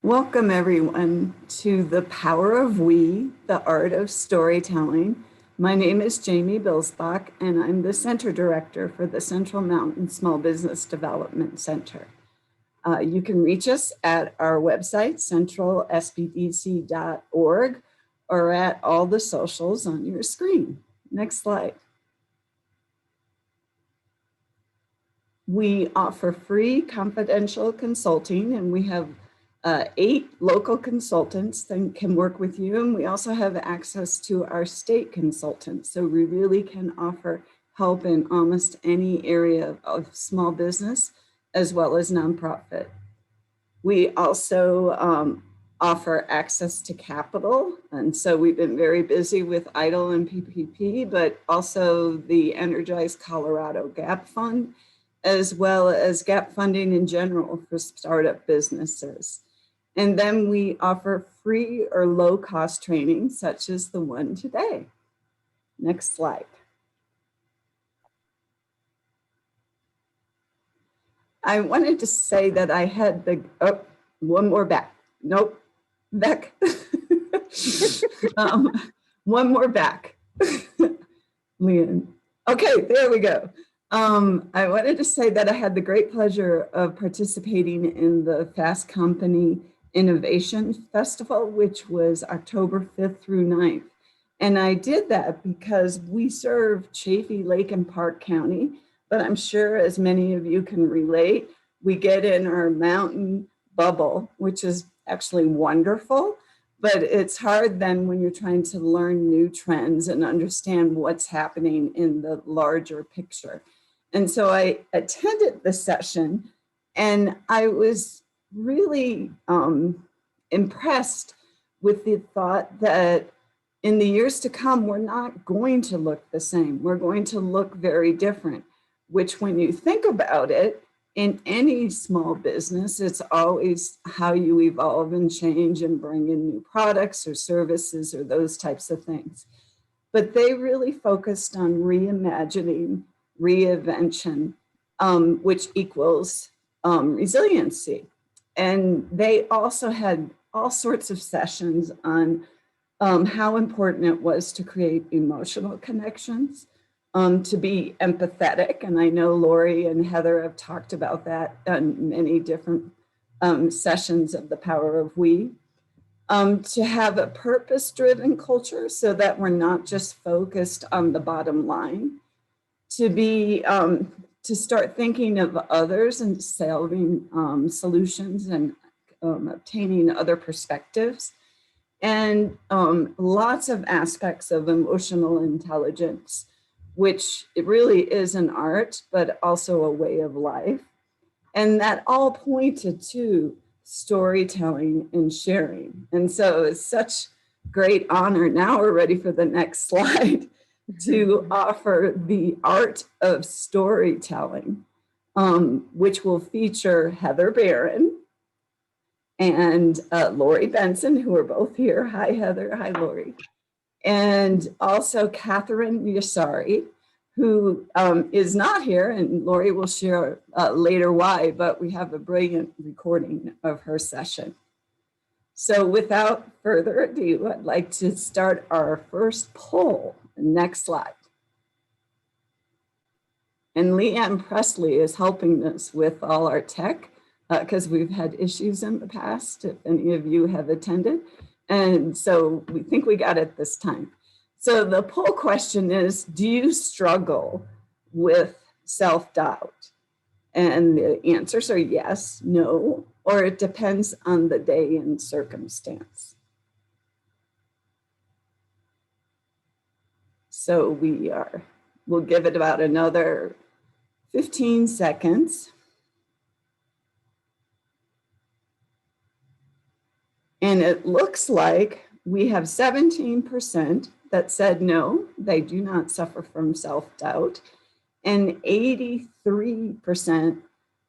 Welcome everyone to The Power of We, the Art of Storytelling. My name is Jamie Bilsbach and I'm the Center Director for the Central Mountain Small Business Development Center. You can reach us at our website, centralsbdc.org, or at all the socials on your screen. Next slide. We offer free confidential consulting, and we have 8 local consultants that can work with you. And we also have access to our state consultants. So we really can offer help in almost any area of small business as well as nonprofit. We also offer access to capital. And so we've been very busy with EIDL and PPP, but also the Energized Colorado Gap Fund, as well as gap funding in general for startup businesses. And then we offer free or low cost training, such as the one today. Next slide. I wanted to say that I had one more back. Nope, back. One more back. Leanne. Okay, there we go. I wanted to say that I had the great pleasure of participating in the Fast Company Innovation Festival, which was October 5th through 9th. And I did that because we serve Chaffee Lake and Park County, but I'm sure as many of you can relate, we get in our mountain bubble, which is actually wonderful, but it's hard then when you're trying to learn new trends and understand what's happening in the larger picture. And so I attended the session and I was really impressed with the thought that in the years to come, we're not going to look the same. We're going to look very different, which when you think about it, in any small business, it's always how you evolve and change and bring in new products or services or those types of things. But they really focused on reimagining, reinvention, which equals resiliency. And they also had all sorts of sessions on how important it was to create emotional connections, to be empathetic. And I know Laurie and Heather have talked about that on many different sessions of the Power of We. To have a purpose-driven culture so that we're not just focused on the bottom line, to start thinking of others and solving solutions and obtaining other perspectives, and lots of aspects of emotional intelligence, which it really is an art, but also a way of life. And that all pointed to storytelling and sharing. And so it's such great honor. Now we're ready for the next slide to offer the art of storytelling, which will feature Heather Barron and Laurie Benson, who are both here. Hi, Heather. Hi, Laurie. And also Catherine Yrisarri, who is not here, and Laurie will share later why, but we have a brilliant recording of her session. So without further ado, I'd like to start our first poll. Next slide. And Leanne Presley is helping us with all our tech because we've had issues in the past, if any of you have attended. And so we think we got it this time. So the poll question is, do you struggle with self-doubt? And the answers are yes, no, or it depends on the day and circumstance. So we'll give it about another 15 seconds. And it looks like we have 17% that said no, they do not suffer from self-doubt. And 83%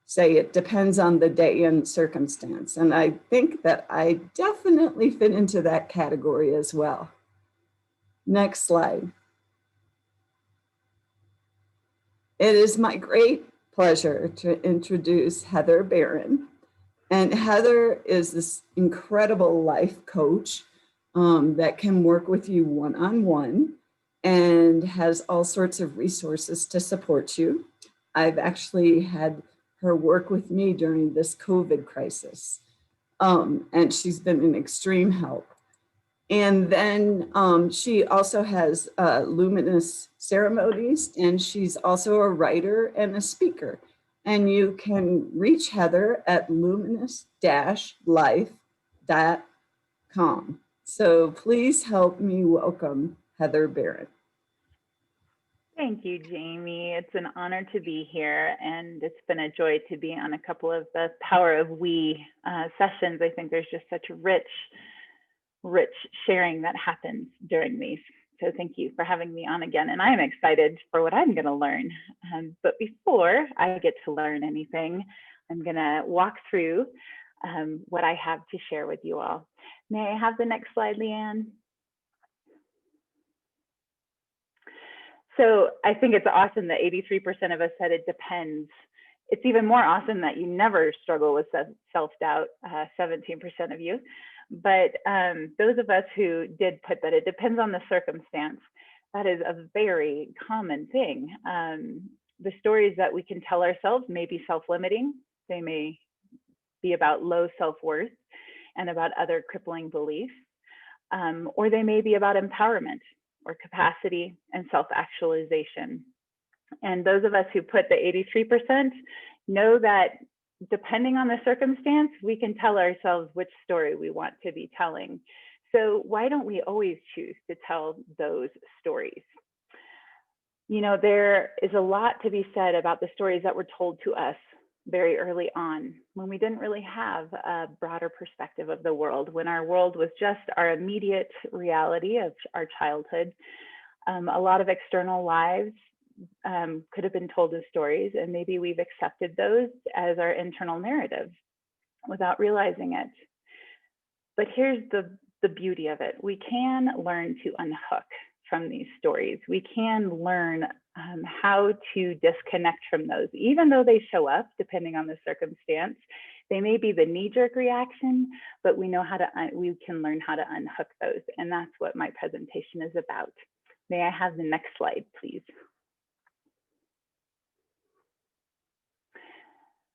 say it depends on the day and circumstance. And I think that I definitely fit into that category as well. Next slide. It is my great pleasure to introduce Heather Barron. And Heather is this incredible life coach that can work with you one-on-one and has all sorts of resources to support you. I've actually had her work with me during this COVID crisis, and she's been an extreme help. And then she also has luminous ceremonies, and she's also a writer and a speaker. And you can reach Heather at luminous-life.com. So please help me welcome Heather Barron. Thank you, Jamie. It's an honor to be here, and it's been a joy to be on a couple of the Power of We sessions. I think there's just such rich sharing that happens during these. So thank you for having me on again. And I'm excited for what I'm going to learn. But before I get to learn anything, I'm going to walk through what I have to share with you all. May I have the next slide, Leanne? So I think it's awesome that 83% of us said it depends. It's even more awesome that you never struggle with self-doubt, 17% of you. But those of us who did put that it depends on the circumstance, that is a very common thing. The stories that we can tell ourselves may be self-limiting. They may be about low self-worth and about other crippling beliefs, or they may be about empowerment or capacity and self-actualization. And those of us who put the 83% know that depending on the circumstance, we can tell ourselves which story we want to be telling. So why don't we always choose to tell those stories? You know, there is a lot to be said about the stories that were told to us very early on, when we didn't really have a broader perspective of the world, when our world was just our immediate reality of our childhood. A lot of external lives could have been told as stories, and maybe we've accepted those as our internal narrative without realizing it. But here's the beauty of it. We can learn to unhook from these stories. We can learn how to disconnect from those, even though they show up depending on the circumstance. They may be the knee-jerk reaction, but we know how to, we can learn how to unhook those. And that's what my presentation is about. May I have the next slide, please?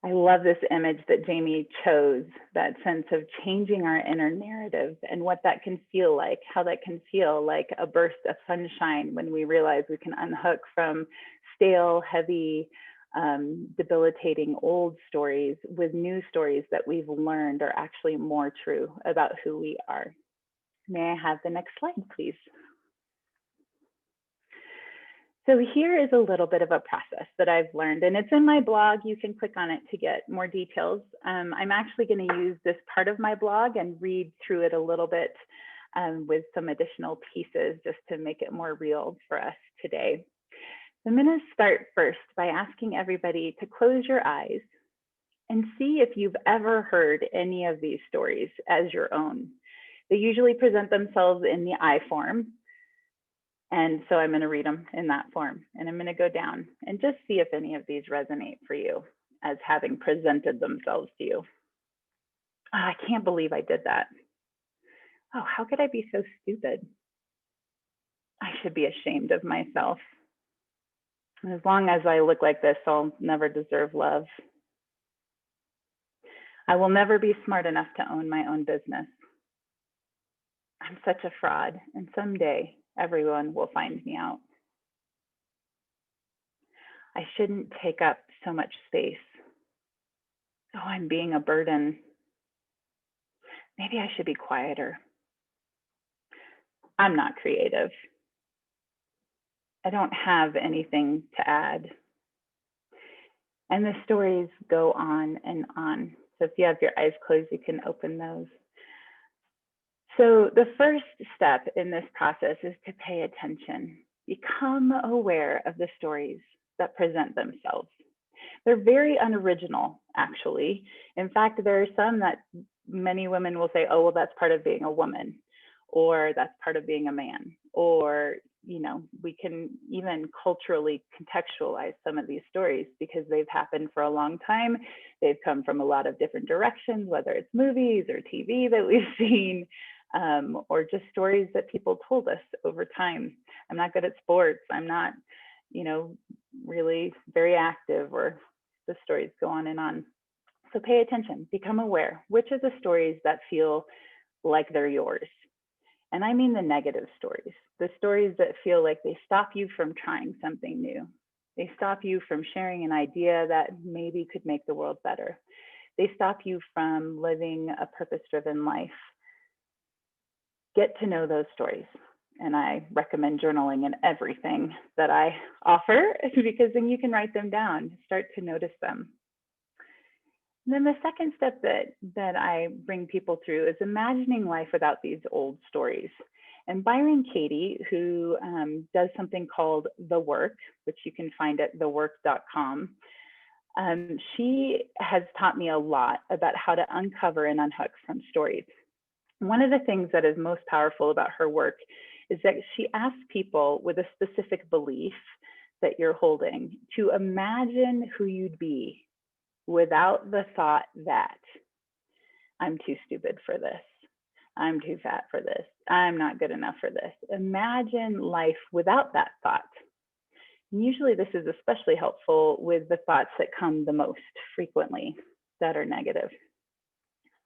I love this image that Jamie chose, that sense of changing our inner narrative and what that can feel like, how that can feel like a burst of sunshine when we realize we can unhook from stale, heavy, debilitating old stories with new stories that we've learned are actually more true about who we are. May I have the next slide, please? So here is a little bit of a process that I've learned, and it's in my blog. You can click on it to get more details. I'm actually going to use this part of my blog and read through it a little bit with some additional pieces just to make it more real for us today. I'm going to start first by asking everybody to close your eyes and see if you've ever heard any of these stories as your own. They usually present themselves in the I form. And so I'm going to read them in that form, and I'm going to go down and just see if any of these resonate for you as having presented themselves to you. Oh, I can't believe I did that. Oh, how could I be so stupid? I should be ashamed of myself. As long as I look like this, I'll never deserve love. I will never be smart enough to own my own business. I'm such a fraud, and someday everyone will find me out. I shouldn't take up so much space. Oh, I'm being a burden. Maybe I should be quieter. I'm not creative. I don't have anything to add. And the stories go on and on. So if you have your eyes closed, you can open those. So the first step in this process is to pay attention. Become aware of the stories that present themselves. They're very unoriginal, actually. In fact, there are some that many women will say, oh, well, that's part of being a woman, or that's part of being a man, or we can even culturally contextualize some of these stories because they've happened for a long time. They've come from a lot of different directions, whether it's movies or TV that we've seen, or just stories that people told us over time. I'm not good at sports. I'm not, really very active, or the stories go on and on. So pay attention, become aware. Which are the stories that feel like they're yours? And I mean the negative stories, the stories that feel like they stop you from trying something new. They stop you from sharing an idea that maybe could make the world better. They stop you from living a purpose-driven life. Get to know those stories. And I recommend journaling in everything that I offer, because then you can write them down, start to notice them. And then the second step that I bring people through is imagining life without these old stories. And Byron Katie, who does something called The Work, which you can find at thework.com, she has taught me a lot about how to uncover and unhook from stories. One of the things that is most powerful about her work is that she asks people with a specific belief that you're holding to imagine who you'd be without the thought that I'm too stupid for this, I'm too fat for this, I'm not good enough for this. Imagine life without that thought. And usually this is especially helpful with the thoughts that come the most frequently that are negative.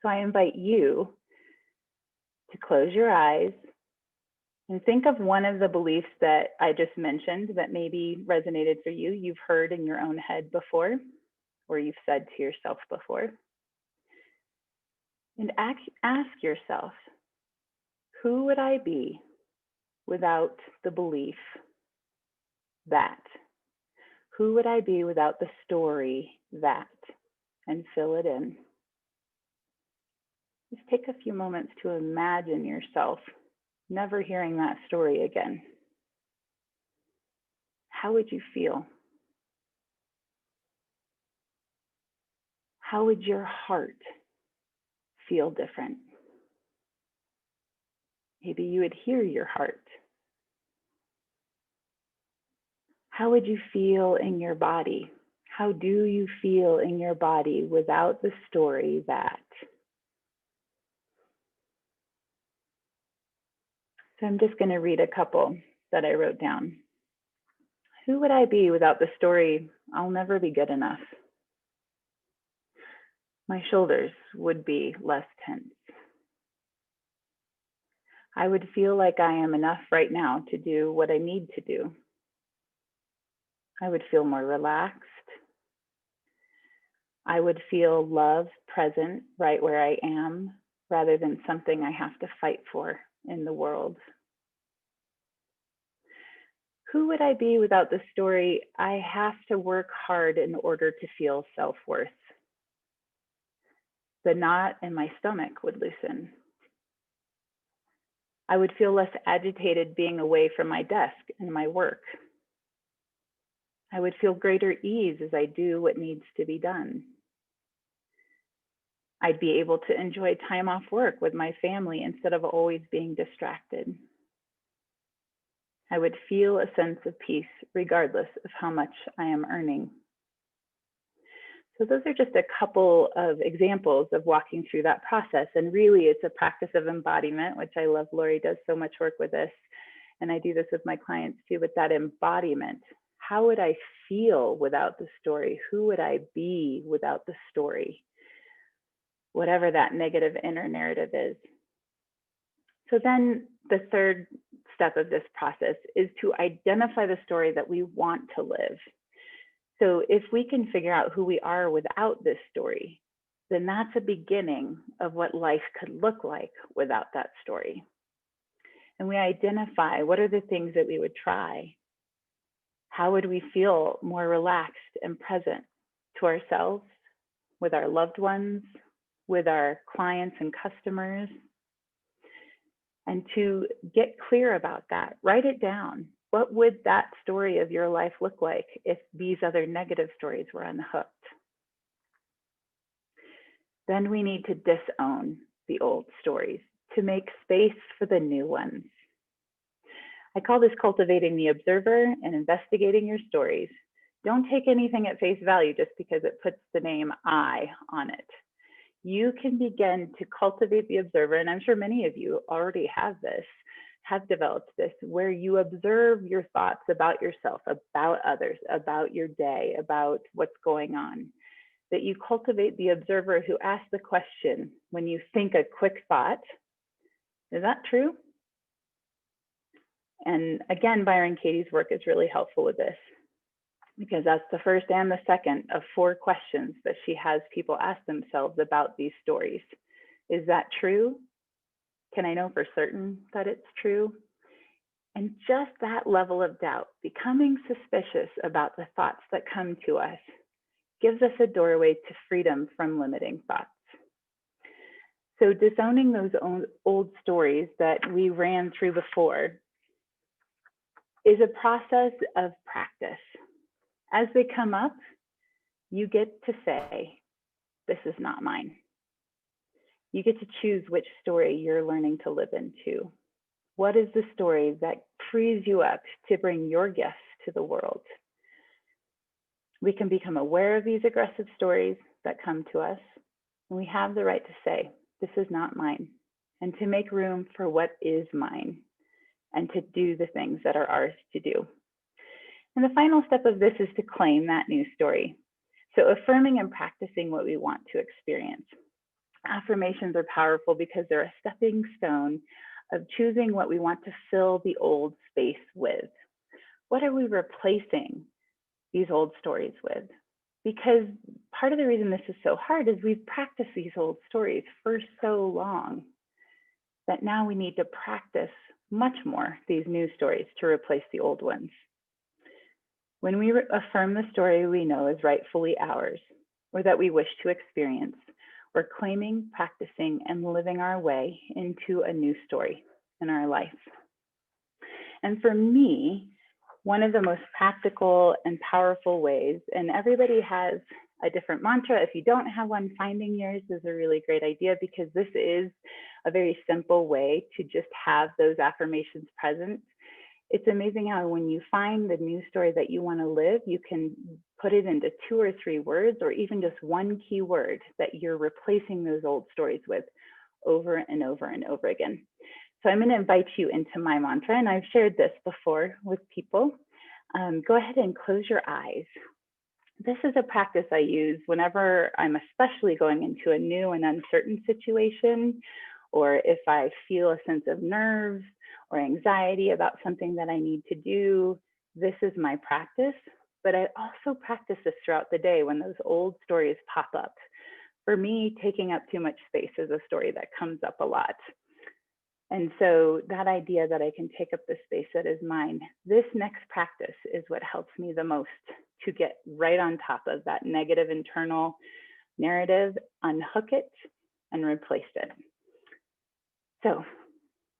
So I invite you to close your eyes and think of one of the beliefs that I just mentioned that maybe resonated for you, you've heard in your own head before, or you've said to yourself before. And ask yourself, who would I be without the belief that? Who would I be without the story that? And fill it in. Just take a few moments to imagine yourself never hearing that story again. How would you feel? How would your heart feel different? Maybe you would hear your heart. How would you feel in your body? How do you feel in your body without the story that? So I'm just going to read a couple that I wrote down. Who would I be without the story, I'll never be good enough? My shoulders would be less tense. I would feel like I am enough right now to do what I need to do. I would feel more relaxed. I would feel love present right where I am, rather than something I have to fight for in the world. Who would I be without the story, I have to work hard in order to feel self-worth? The knot in my stomach would loosen. I would feel less agitated being away from my desk and my work. I would feel greater ease as I do what needs to be done. I'd be able to enjoy time off work with my family instead of always being distracted. I would feel a sense of peace regardless of how much I am earning. So those are just a couple of examples of walking through that process. And really it's a practice of embodiment, which I love. Laurie does so much work with this. And I do this with my clients too, but that embodiment. How would I feel without the story? Who would I be without the story? Whatever that negative inner narrative is. So then the third step of this process is to identify the story that we want to live. So if we can figure out who we are without this story, then that's a beginning of what life could look like without that story. And we identify what are the things that we would try. How would we feel more relaxed and present to ourselves, with our loved ones, with our clients and customers? And to get clear about that, write it down. What would that story of your life look like if these other negative stories were unhooked? Then we need to disown the old stories to make space for the new ones. I call this cultivating the observer and investigating your stories. Don't take anything at face value just because it puts the name I on it. You can begin to cultivate the observer, and I'm sure many of you already have developed this, where you observe your thoughts about yourself, about others, about your day, about what's going on. That you cultivate the observer who asks the question when you think a quick thought, is that true? And again, Byron Katie's work is really helpful with this, because that's the first and the second of 4 questions that she has people ask themselves about these stories. Is that true? Can I know for certain that it's true? And just that level of doubt, becoming suspicious about the thoughts that come to us, gives us a doorway to freedom from limiting thoughts. So disowning those old stories that we ran through before is a process of practice. As they come up, you get to say, this is not mine. You get to choose which story you're learning to live into. What is the story that frees you up to bring your gifts to the world? We can become aware of these aggressive stories that come to us, and we have the right to say, this is not mine, and to make room for what is mine, and to do the things that are ours to do. And the final step of this is to claim that new story. So affirming and practicing what we want to experience. Affirmations are powerful because they're a stepping stone of choosing what we want to fill the old space with. What are we replacing these old stories with? Because part of the reason this is so hard is we've practiced these old stories for so long that now we need to practice much more these new stories to replace the old ones. When we affirm the story we know is rightfully ours, or that we wish to experience, we're claiming, practicing, and living our way into a new story in our life. And for me, one of the most practical and powerful ways, and everybody has a different mantra. If you don't have one, finding yours is a really great idea, because this is a very simple way to just have those affirmations present. It's amazing how when you find the new story that you want to live, you can put it into 2 or 3 words, or even just one key word that you're replacing those old stories with over and over and over again. So I'm going to invite you into my mantra, and I've shared this before with people. Go ahead and close your eyes. This is a practice I use whenever I'm especially going into a new and uncertain situation, or if I feel a sense of nerves or anxiety about something that I need to do. This is my practice, but I also practice this throughout the day when those old stories pop up. For me, taking up too much space is a story that comes up a lot. And so that idea that I can take up the space that is mine, this next practice is what helps me the most to get right on top of that negative internal narrative, unhook it, and replace it. So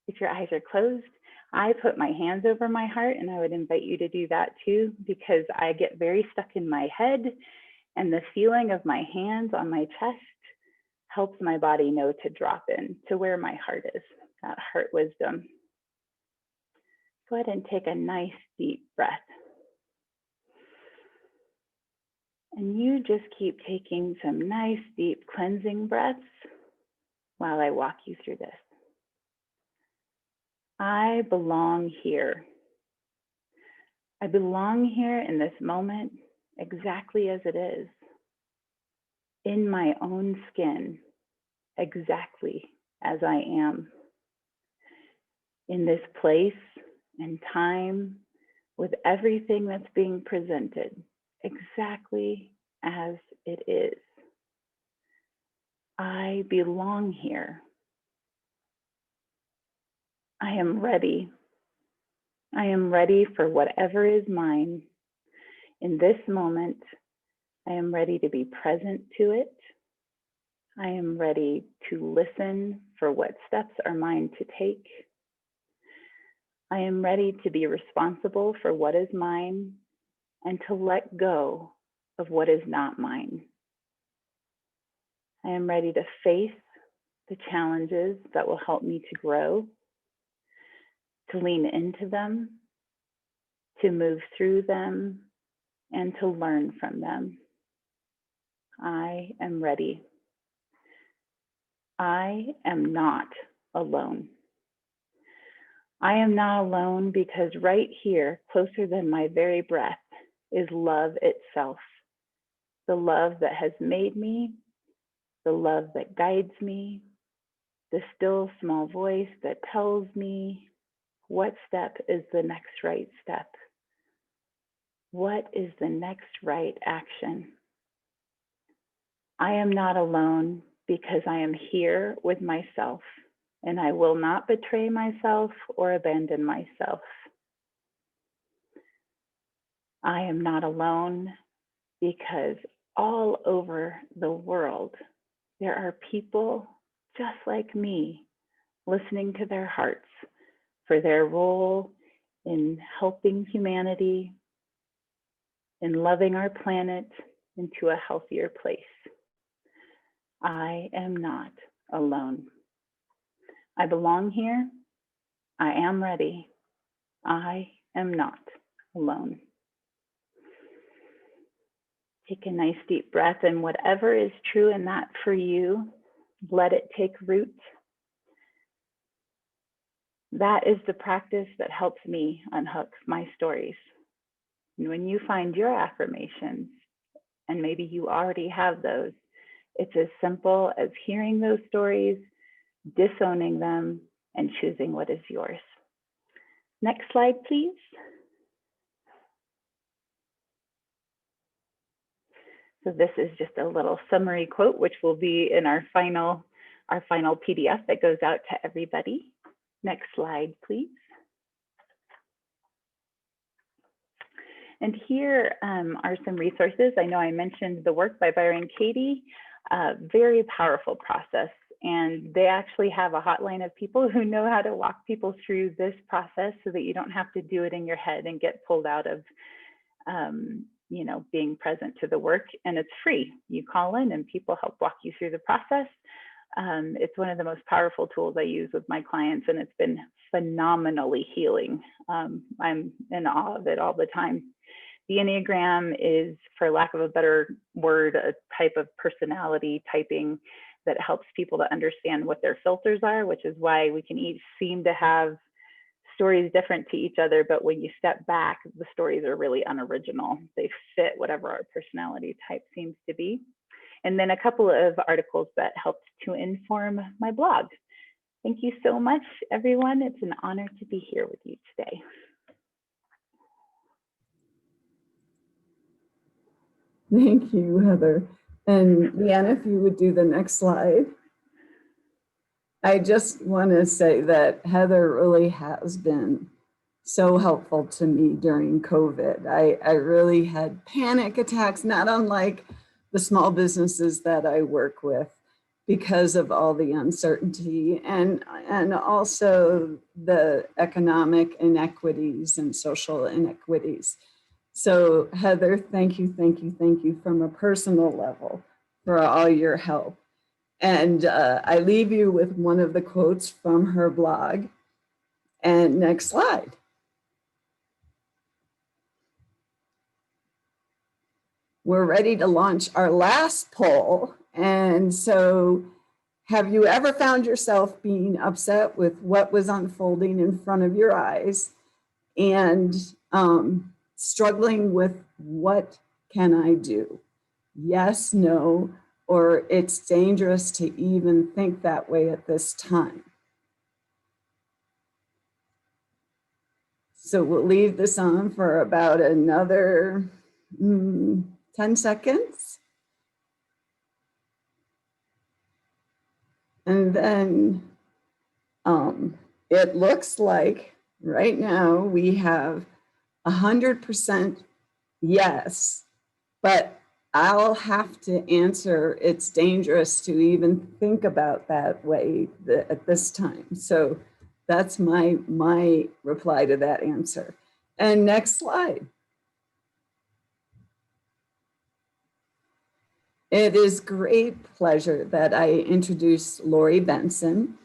if your eyes are closed, I put my hands over my heart, and I would invite you to do that too, because I get very stuck in my head, and the feeling of my hands on my chest helps my body know to drop in to where my heart is, that heart wisdom. Go ahead and take a nice deep breath. And you just keep taking some nice deep cleansing breaths while I walk you through this. I belong here. I belong here in this moment exactly as it is, in my own skin, exactly as I am, in this place and time, with everything that's being presented, exactly as it is. I belong here. I am ready. I am ready for whatever is mine. In this moment, I am ready to be present to it. I am ready to listen for what steps are mine to take. I am ready to be responsible for what is mine and to let go of what is not mine. I am ready to face the challenges that will help me to grow, to lean into them, to move through them, and to learn from them. I am ready. I am not alone. I am not alone because right here, closer than my very breath, is love itself. The love that has made me, the love that guides me, the still small voice that tells me what step is the next right step. What is the next right action? I am not alone because I am here with myself, and I will not betray myself or abandon myself. I am not alone because all over the world, there are people just like me listening to their hearts for their role in helping humanity, in loving our planet into a healthier place. I am not alone. I belong here. I am ready. I am not alone. Take a nice deep breath, and whatever is true in that for you, let it take root. That is the practice that helps me unhook my stories. And when you find your affirmations, and maybe you already have those, it's as simple as hearing those stories, disowning them, and choosing what is yours. Next slide, please. So this is just a little summary quote, which will be in our final PDF that goes out to everybody. Next slide, please. And here are some resources. I know I mentioned the work by Byron Katie, very powerful process. And they actually have a hotline of people who know how to walk people through this process so that you don't have to do it in your head and get pulled out of being present to the work. And it's free. You call in and people help walk you through the process. It's one of the most powerful tools I use with my clients, and it's been phenomenally healing. I'm in awe of it all the time. The Enneagram is, for lack of a better word, a type of personality typing that helps people to understand what their filters are, which is why we can each seem to have stories different to each other, but when you step back, the stories are really unoriginal. They fit whatever our personality type seems to be. And then a couple of articles that helped to inform my blog. Thank you so much, everyone. It's an honor to be here with you today. Thank you, Heather. And Leanna, if you would do the next slide. I just want to say that Heather really has been so helpful to me during COVID. I really had panic attacks, not unlike the small businesses that I work with, because of all the uncertainty and also the economic inequities and social inequities. So Heather, thank you from a personal level for all your help. And I leave you with one of the quotes from her blog. And next slide. We're ready to launch our last poll. And so, have you ever found yourself being upset with what was unfolding in front of your eyes and struggling with what can I do? Yes, no, or it's dangerous to even think that way at this time. So we'll leave this on for about another 10 seconds. And then it looks like right now we have 100% yes, but I'll have to answer it's dangerous to even think about that way at this time. So that's my reply to that answer. And next slide. It is great pleasure that I introduce Laurie Benson.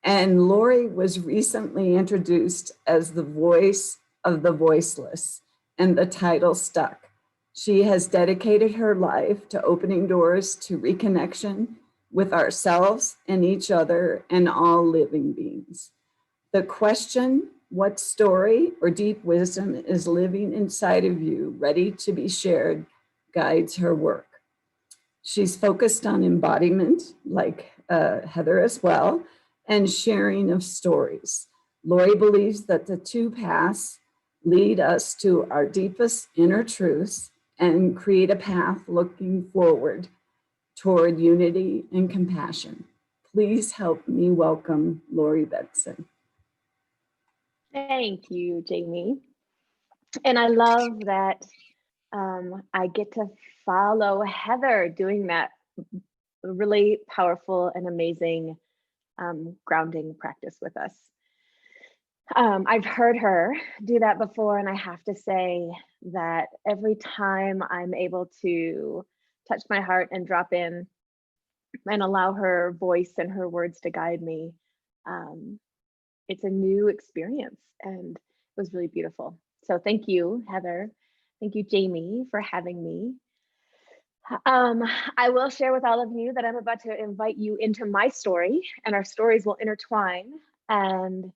And Laurie was recently introduced as the voice of the voiceless, and the title stuck. She has dedicated her life to opening doors to reconnection with ourselves and each other and all living beings. The question, what story or deep wisdom is living inside of you, ready to be shared, guides her work. She's focused on embodiment, like Heather as well, and sharing of stories. Laurie believes that the two paths lead us to our deepest inner truths and create a path looking forward toward unity and compassion. Please help me welcome Laurie Benson. Thank you, Jamie. And I love that I get to follow Heather doing that really powerful and amazing grounding practice with us. I've heard her do that before, and I have to say that every time I'm able to touch my heart and drop in and allow her voice and her words to guide me, it's a new experience, and it was really beautiful. So thank you, Heather. Thank you, Jamie, for having me. I will share with all of you that I'm about to invite you into my story, and our stories will intertwine. And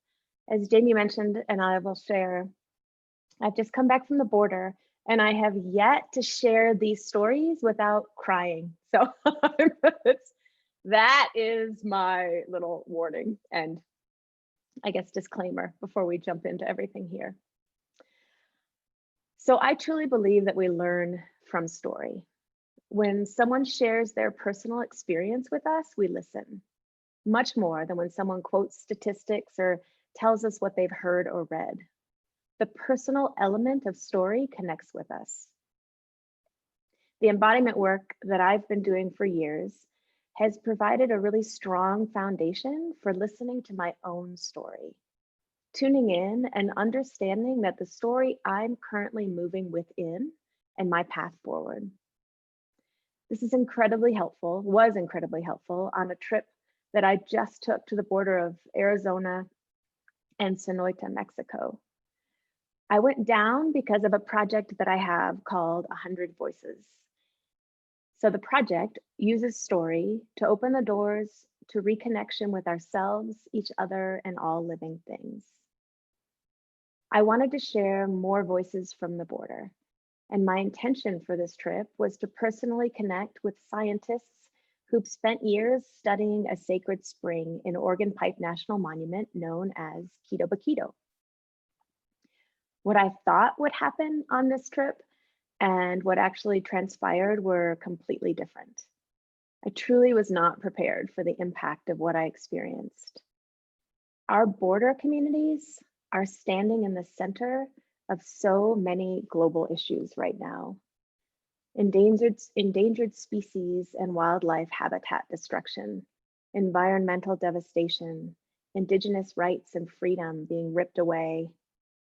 as Jamie mentioned, and I will share, I've just come back from the border, and I have yet to share these stories without crying. So that is my little warning and I guess disclaimer before we jump into everything here. So I truly believe that we learn from story. When someone shares their personal experience with us, we listen much more than when someone quotes statistics or tells us what they've heard or read. The personal element of story connects with us. The embodiment work that I've been doing for years has provided a really strong foundation for listening to my own story, tuning in and understanding that the story I'm currently moving within and my path forward. This is incredibly helpful, was incredibly helpful on a trip that I just took to the border of Arizona and Sonoita, Mexico. I went down because of a project that I have called 100 Voices. So the project uses story to open the doors to reconnection with ourselves, each other, and all living things. I wanted to share more voices from the border, and my intention for this trip was to personally connect with scientists who've spent years studying a sacred spring in Organ Pipe National Monument known as Quito Baquito. What I thought would happen on this trip and what actually transpired were completely different. I truly was not prepared for the impact of what I experienced. Our border communities are standing in the center of so many global issues right now. Endangered species and wildlife habitat destruction, environmental devastation, indigenous rights and freedom being ripped away,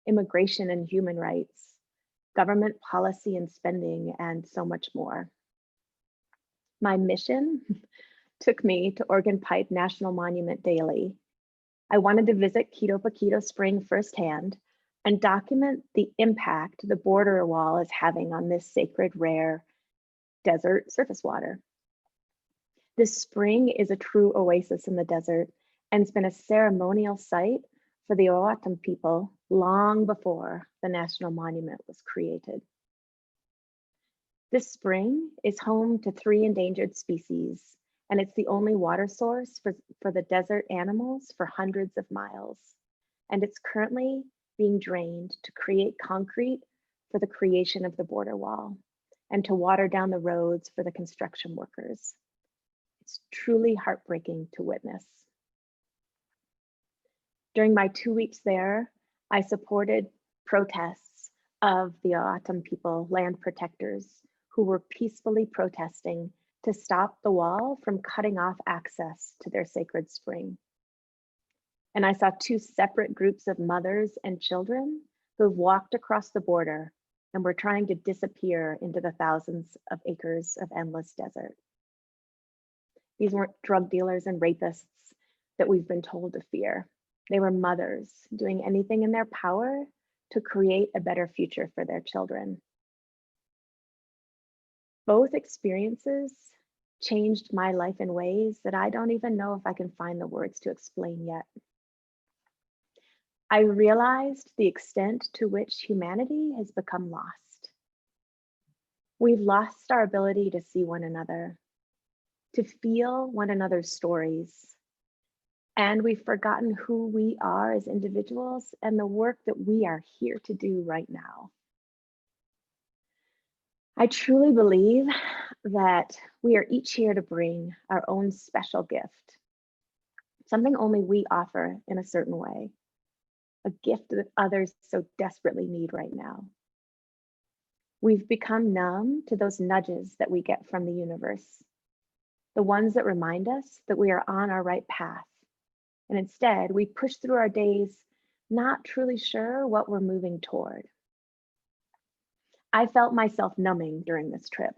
immigration and human rights, government policy and spending, and so much more. My mission took me to Organ Pipe National Monument daily. I wanted to visit Quito Baquito Spring firsthand and document the impact the border wall is having on this sacred, rare desert surface water. This spring is a true oasis in the desert and it's been a ceremonial site for the O'odham people long before the National Monument was created. This spring is home to 3 endangered species, and it's the only water source for the desert animals for hundreds of miles. And it's currently being drained to create concrete for the creation of the border wall and to water down the roads for the construction workers. It's truly heartbreaking to witness. During my 2 weeks there, I supported protests of the O'odham people, land protectors, who were peacefully protesting to stop the wall from cutting off access to their sacred spring. And I saw 2 separate groups of mothers and children who've walked across the border and were trying to disappear into the thousands of acres of endless desert. These weren't drug dealers and rapists. that we've been told to fear. They were mothers doing anything in their power to create a better future for their children. Both experiences changed my life in ways that I don't even know if I can find the words to explain yet. I realized the extent to which humanity has become lost. We've lost our ability to see one another, to feel one another's stories, and we've forgotten who we are as individuals and the work that we are here to do right now. I truly believe that we are each here to bring our own special gift, something only we offer in a certain way, a gift that others so desperately need right now. We've become numb to those nudges that we get from the universe, the ones that remind us that we are on our right path. And instead, we push through our days not truly sure what we're moving toward. I felt myself numbing during this trip.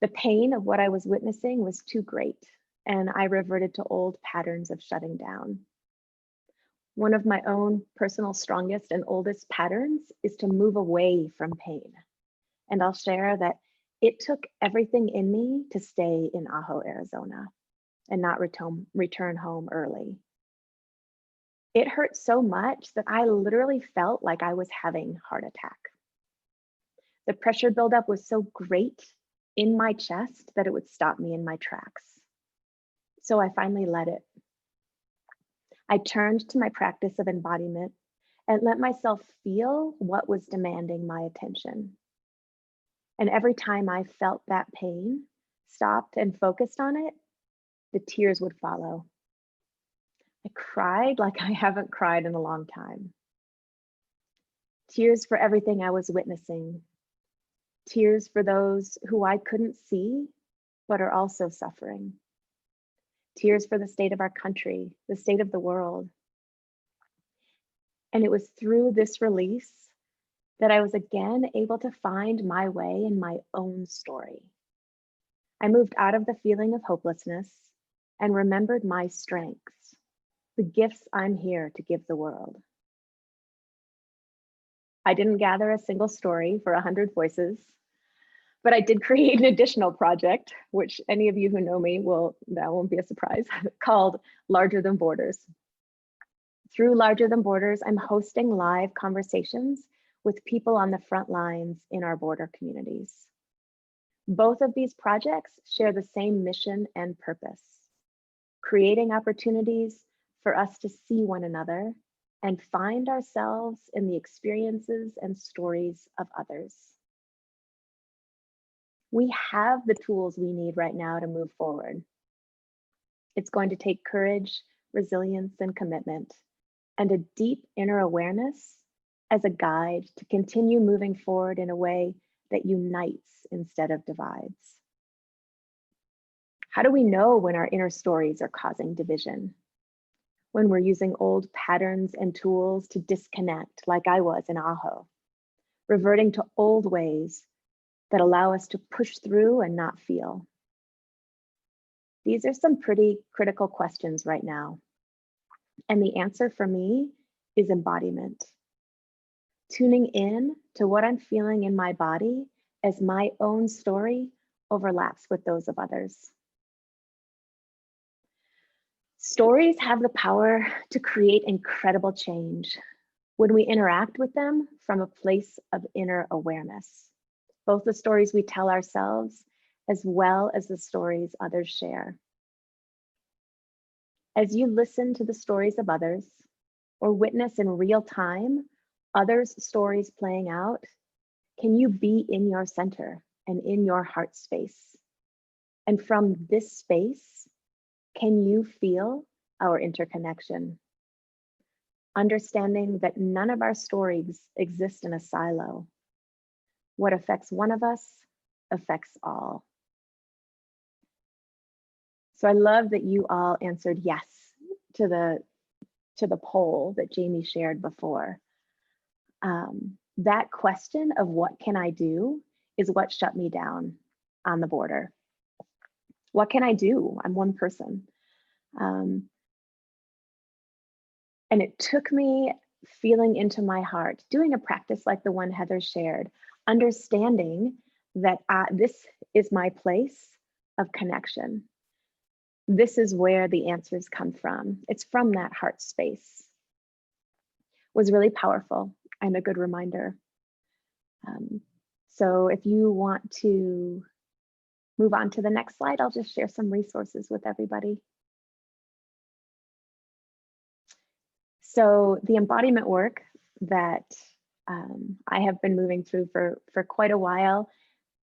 The pain of what I was witnessing was too great, and I reverted to old patterns of shutting down. One of my own personal strongest and oldest patterns is to move away from pain. And I'll share that it took everything in me to stay in Ajo, Arizona, and not return home early. It hurt so much that I literally felt like I was having a heart attack. The pressure buildup was so great in my chest that it would stop me in my tracks. So I finally let it. I turned to my practice of embodiment and let myself feel what was demanding my attention. And every time I felt that pain, stopped and focused on it, the tears would follow. I cried like I haven't cried in a long time. Tears for everything I was witnessing. Tears for those who I couldn't see, but are also suffering. Tears for the state of our country, the state of the world. And it was through this release that I was again able to find my way in my own story. I moved out of the feeling of hopelessness and remembered my strengths, the gifts I'm here to give the world. I didn't gather a single story for 100 voices, but I did create an additional project, which any of you who know me that won't be a surprise, called Larger Than Borders. Through Larger Than Borders, I'm hosting live conversations with people on the front lines in our border communities. Both of these projects share the same mission and purpose, creating opportunities for us to see one another and find ourselves in the experiences and stories of others. We have the tools we need right now to move forward. It's going to take courage, resilience, and commitment, and a deep inner awareness as a guide to continue moving forward in a way that unites instead of divides. How do we know when our inner stories are causing division? When we're using old patterns and tools to disconnect, like I was in Ajo, reverting to old ways that allow us to push through and not feel. These are some pretty critical questions right now. And the answer for me is embodiment. Tuning in to what I'm feeling in my body as my own story overlaps with those of others. Stories have the power to create incredible change when we interact with them from a place of inner awareness, both the stories we tell ourselves as well as the stories others share. As you listen to the stories of others or witness in real time others' stories playing out, can you be in your center and in your heart space? And from this space, can you feel our interconnection? Understanding that none of our stories exist in a silo. What affects one of us affects all. So I love that you all answered yes to the poll that Jamie shared before. That question of what can I do is what shut me down on the border. What can I do? I'm one person. And it took me feeling into my heart, doing a practice like the one Heather shared, understanding that this is my place of connection. This is where the answers come from. It's from that heart space. Was really powerful and a good reminder. So if you want to move on to the next slide, I'll just share some resources with everybody. So the embodiment work that I have been moving through for quite a while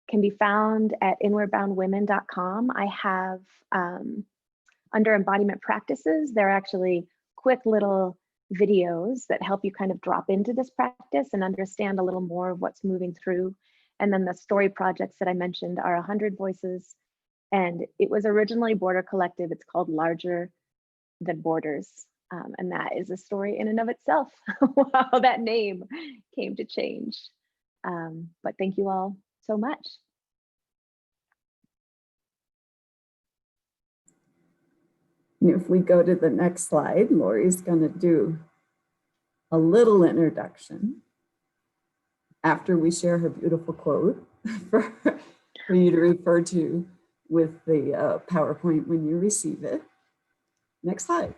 can be found at inwardboundwomen.com. I have, under embodiment practices, there are actually quick little videos that help you kind of drop into this practice and understand a little more of what's moving through. And then the story projects that I mentioned are 100 Voices. And it was originally Border Collective. It's called Larger Than Borders. And that is a story in and of itself, how that name came to change. But thank you all so much. If we go to the next slide, Laurie's going to do a little introduction after we share her beautiful quote for you to refer to with the PowerPoint when you receive it. Next slide.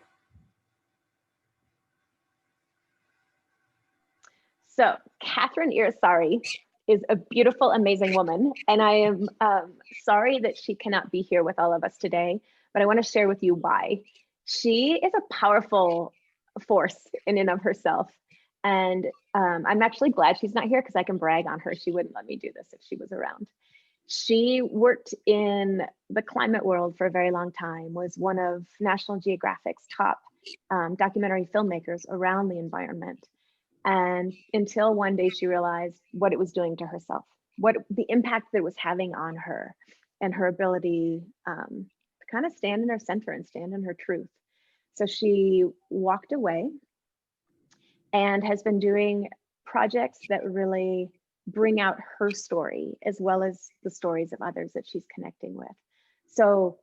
So Catherine Yrisarri is a beautiful, amazing woman. And I am sorry that she cannot be here with all of us today, but I want to share with you why. She is a powerful force in and of herself. And I'm actually glad she's not here because I can brag on her. She wouldn't let me do this if she was around. She worked in the climate world for a very long time, was one of National Geographic's top documentary filmmakers around the environment. And until one day she realized what it was doing to herself, what the impact that it was having on her and her ability to kind of stand in her center and stand in her truth. So she walked away and has been doing projects that really bring out her story as well as the stories of others that she's connecting with. So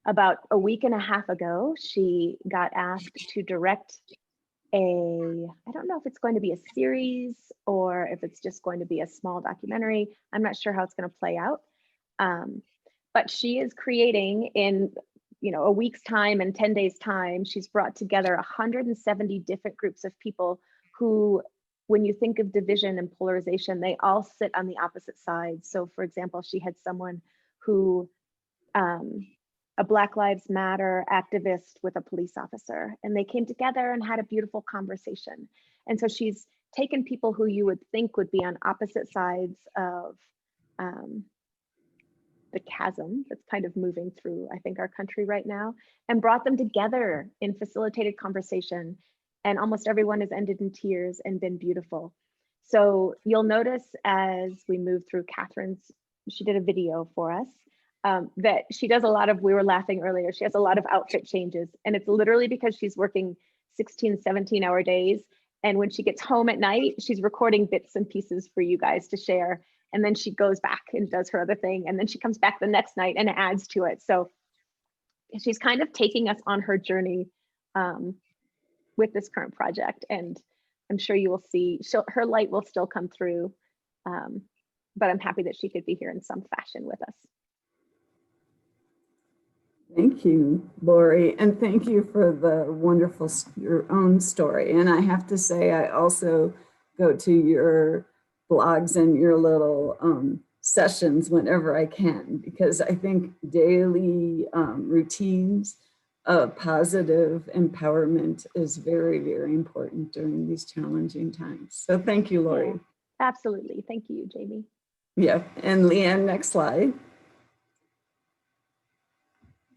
about a week and a half ago, she got asked to direct I don't know if it's going to be a series or if it's just going to be a small documentary. I'm not sure how it's going to play out. But she is creating in a week's time and 10 days time, she's brought together 170 different groups of people who, when you think of division and polarization, they all sit on the opposite sides. So for example, she had someone who, a Black Lives Matter activist with a police officer, and they came together and had a beautiful conversation. And so she's taken people who you would think would be on opposite sides of the chasm that's kind of moving through, I think, our country right now, and brought them together in facilitated conversation. And almost everyone has ended in tears and been beautiful. So you'll notice as we move through Catherine's, she did a video for us, that she does a lot of, we were laughing earlier, she has a lot of outfit changes. And it's literally because she's working 16, 17-hour days. And when she gets home at night, she's recording bits and pieces for you guys to share. And then she goes back and does her other thing. And then she comes back the next night and adds to it. So she's kind of taking us on her journey with this current project. And I'm sure you will see, her light will still come through. But I'm happy that she could be here in some fashion with us. Thank you, Laurie, and thank you for the wonderful, your own story. And I have to say, I also go to your blogs and your little sessions whenever I can, because I think daily routines of positive empowerment is very, very important during these challenging times. So thank you, Laurie. Yeah, absolutely. Thank you, Jamie. Yeah, and Leanne, next slide.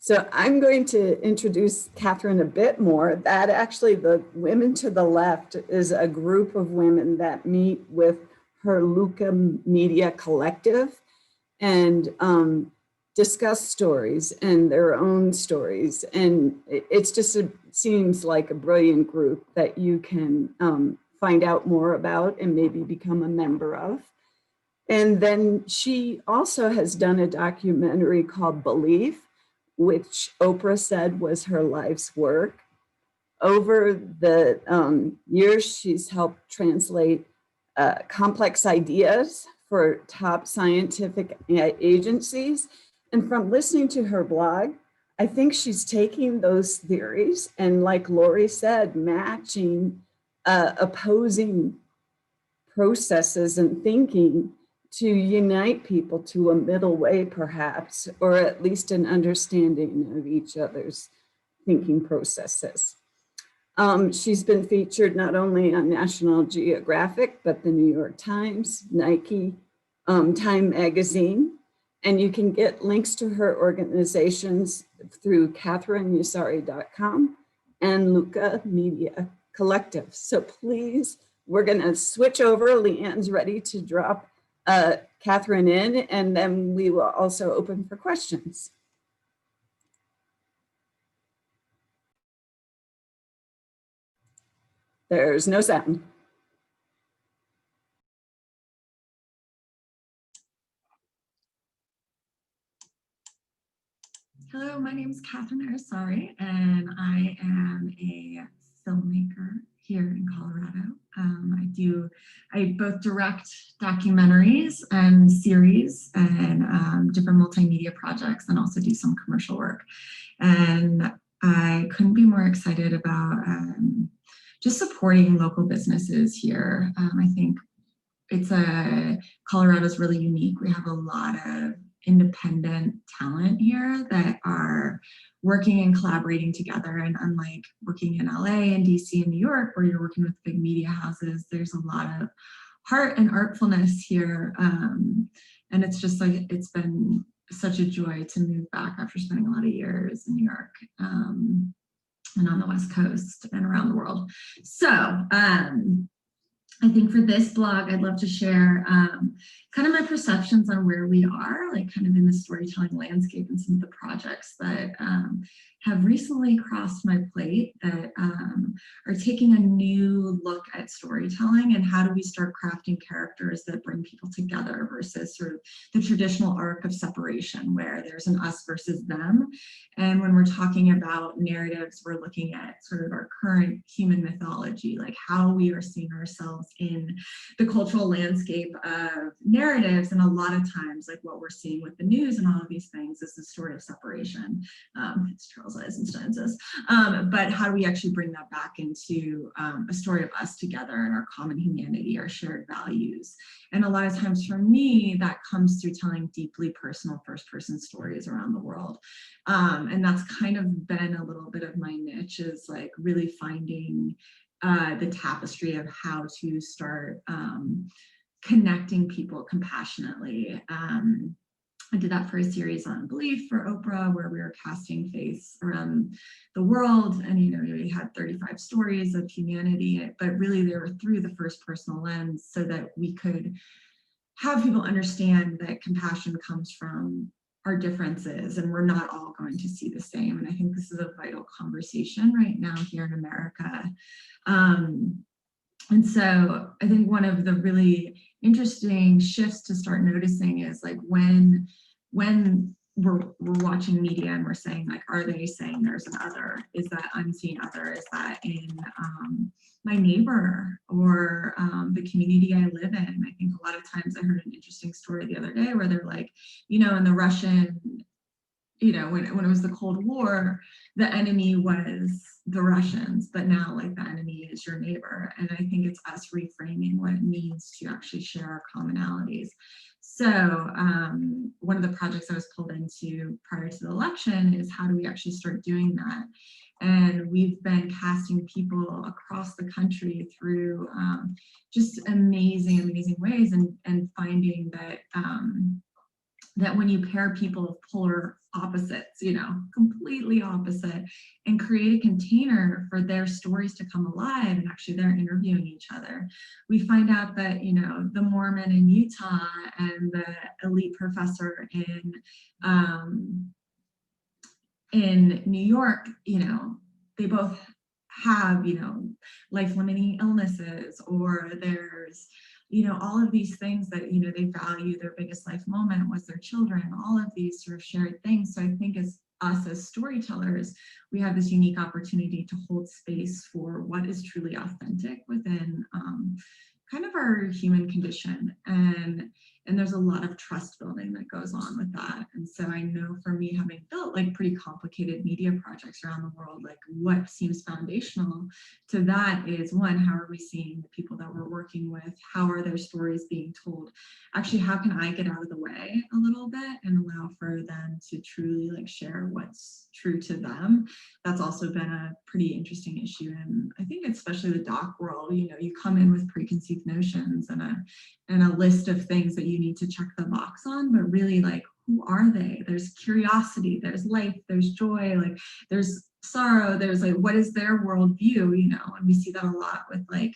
So I'm going to introduce Catherine a bit more. That actually, the women to the left is a group of women that meet with her Luca Media Collective and discuss stories and their own stories. And it's just, seems like a brilliant group that you can find out more about and maybe become a member of. And then she also has done a documentary called Belief, which Oprah said was her life's work. Over the years, she's helped translate complex ideas for top scientific agencies. And from listening to her blog, I think she's taking those theories and, like Laurie said, matching opposing processes and thinking to unite people to a middle way, perhaps, or at least an understanding of each other's thinking processes. She's been featured not only on National Geographic, but the New York Times, Nike, Time Magazine, and you can get links to her organizations through katherinyrisarri.com and Luca Media Collective. So please, we're gonna switch over. Leanne's ready to drop Catherine in, and then we will also open for questions. There's no sound. Hello, my name is Catherine Yrisarri, and I am a filmmaker here in Colorado. I both direct documentaries and series and different multimedia projects, and also do some commercial work. And I couldn't be more excited about just supporting local businesses here. I think Colorado's really unique. We have a lot of independent talent here that are working and collaborating together. And unlike working in LA and DC and New York, where you're working with big media houses, there's a lot of heart and artfulness here. And it's just like, it's been such a joy to move back after spending a lot of years in New York and on the West Coast and around the world. So, I think for this blog, I'd love to share kind of my perceptions on where we are, like kind of in the storytelling landscape, and some of the projects that have recently crossed my plate that are taking a new look at storytelling, and how do we start crafting characters that bring people together versus sort of the traditional arc of separation where there's an us versus them. And when we're talking about narratives, we're looking at sort of our current human mythology, like how we are seeing ourselves in the cultural landscape of narratives. And a lot of times, like what we're seeing with the news and all of these things is the story of separation. It's Charles Eisenstein says, but how do we actually bring that back into a story of us together and our common humanity, our shared values? And a lot of times for me, that comes through telling deeply personal first-person stories around the world. And that's kind of been a little bit of my niche, is like really finding the tapestry of how to start connecting people compassionately. I did that for a series on belief for Oprah, where we were casting faiths around the world, and we had 35 stories of humanity, but really they were through the first personal lens, so that we could have people understand that compassion comes from our differences, and we're not all going to see the same. And I think this is a vital conversation right now here in America. And so I think one of the really interesting shifts to start noticing is like when we're watching media and we're saying, like, are they saying there's an other? Is that unseen other? Is that in my neighbor or the community I live in? I think a lot of times, I heard an interesting story the other day where they're like, in the Russian, when it was the Cold War, the enemy was the Russians, but now like the enemy is your neighbor. And I think it's us reframing what it means to actually share our commonalities. So one of the projects I was pulled into prior to the election is, how do we actually start doing that? And we've been casting people across the country through just amazing, amazing ways, and finding that that when you pair people of polar opposites, completely opposite, and create a container for their stories to come alive, and actually they're interviewing each other, we find out that, the Mormon in Utah and the elite professor in New York, they both have, life-limiting illnesses, or there's, all of these things that, they value. Their biggest life moment was their children, all of these sort of shared things. So I think as us as storytellers, we have this unique opportunity to hold space for what is truly authentic within kind of our human condition. And there's a lot of trust building that goes on with that. And so I know for me, having built like pretty complicated media projects around the world, like what seems foundational to that is, one, how are we seeing the people that we're working with? How are their stories being told? Actually, how can I get out of the way a little bit and allow for them to truly like share what's true to them? That's also been a pretty interesting issue. And I think especially the doc world, you know, you come in with preconceived notions and a list of things that you need to check the box on, but really like, who are they? There's curiosity, there's life, there's joy, like there's sorrow, there's like, what is their worldview, you know? And we see that a lot with like,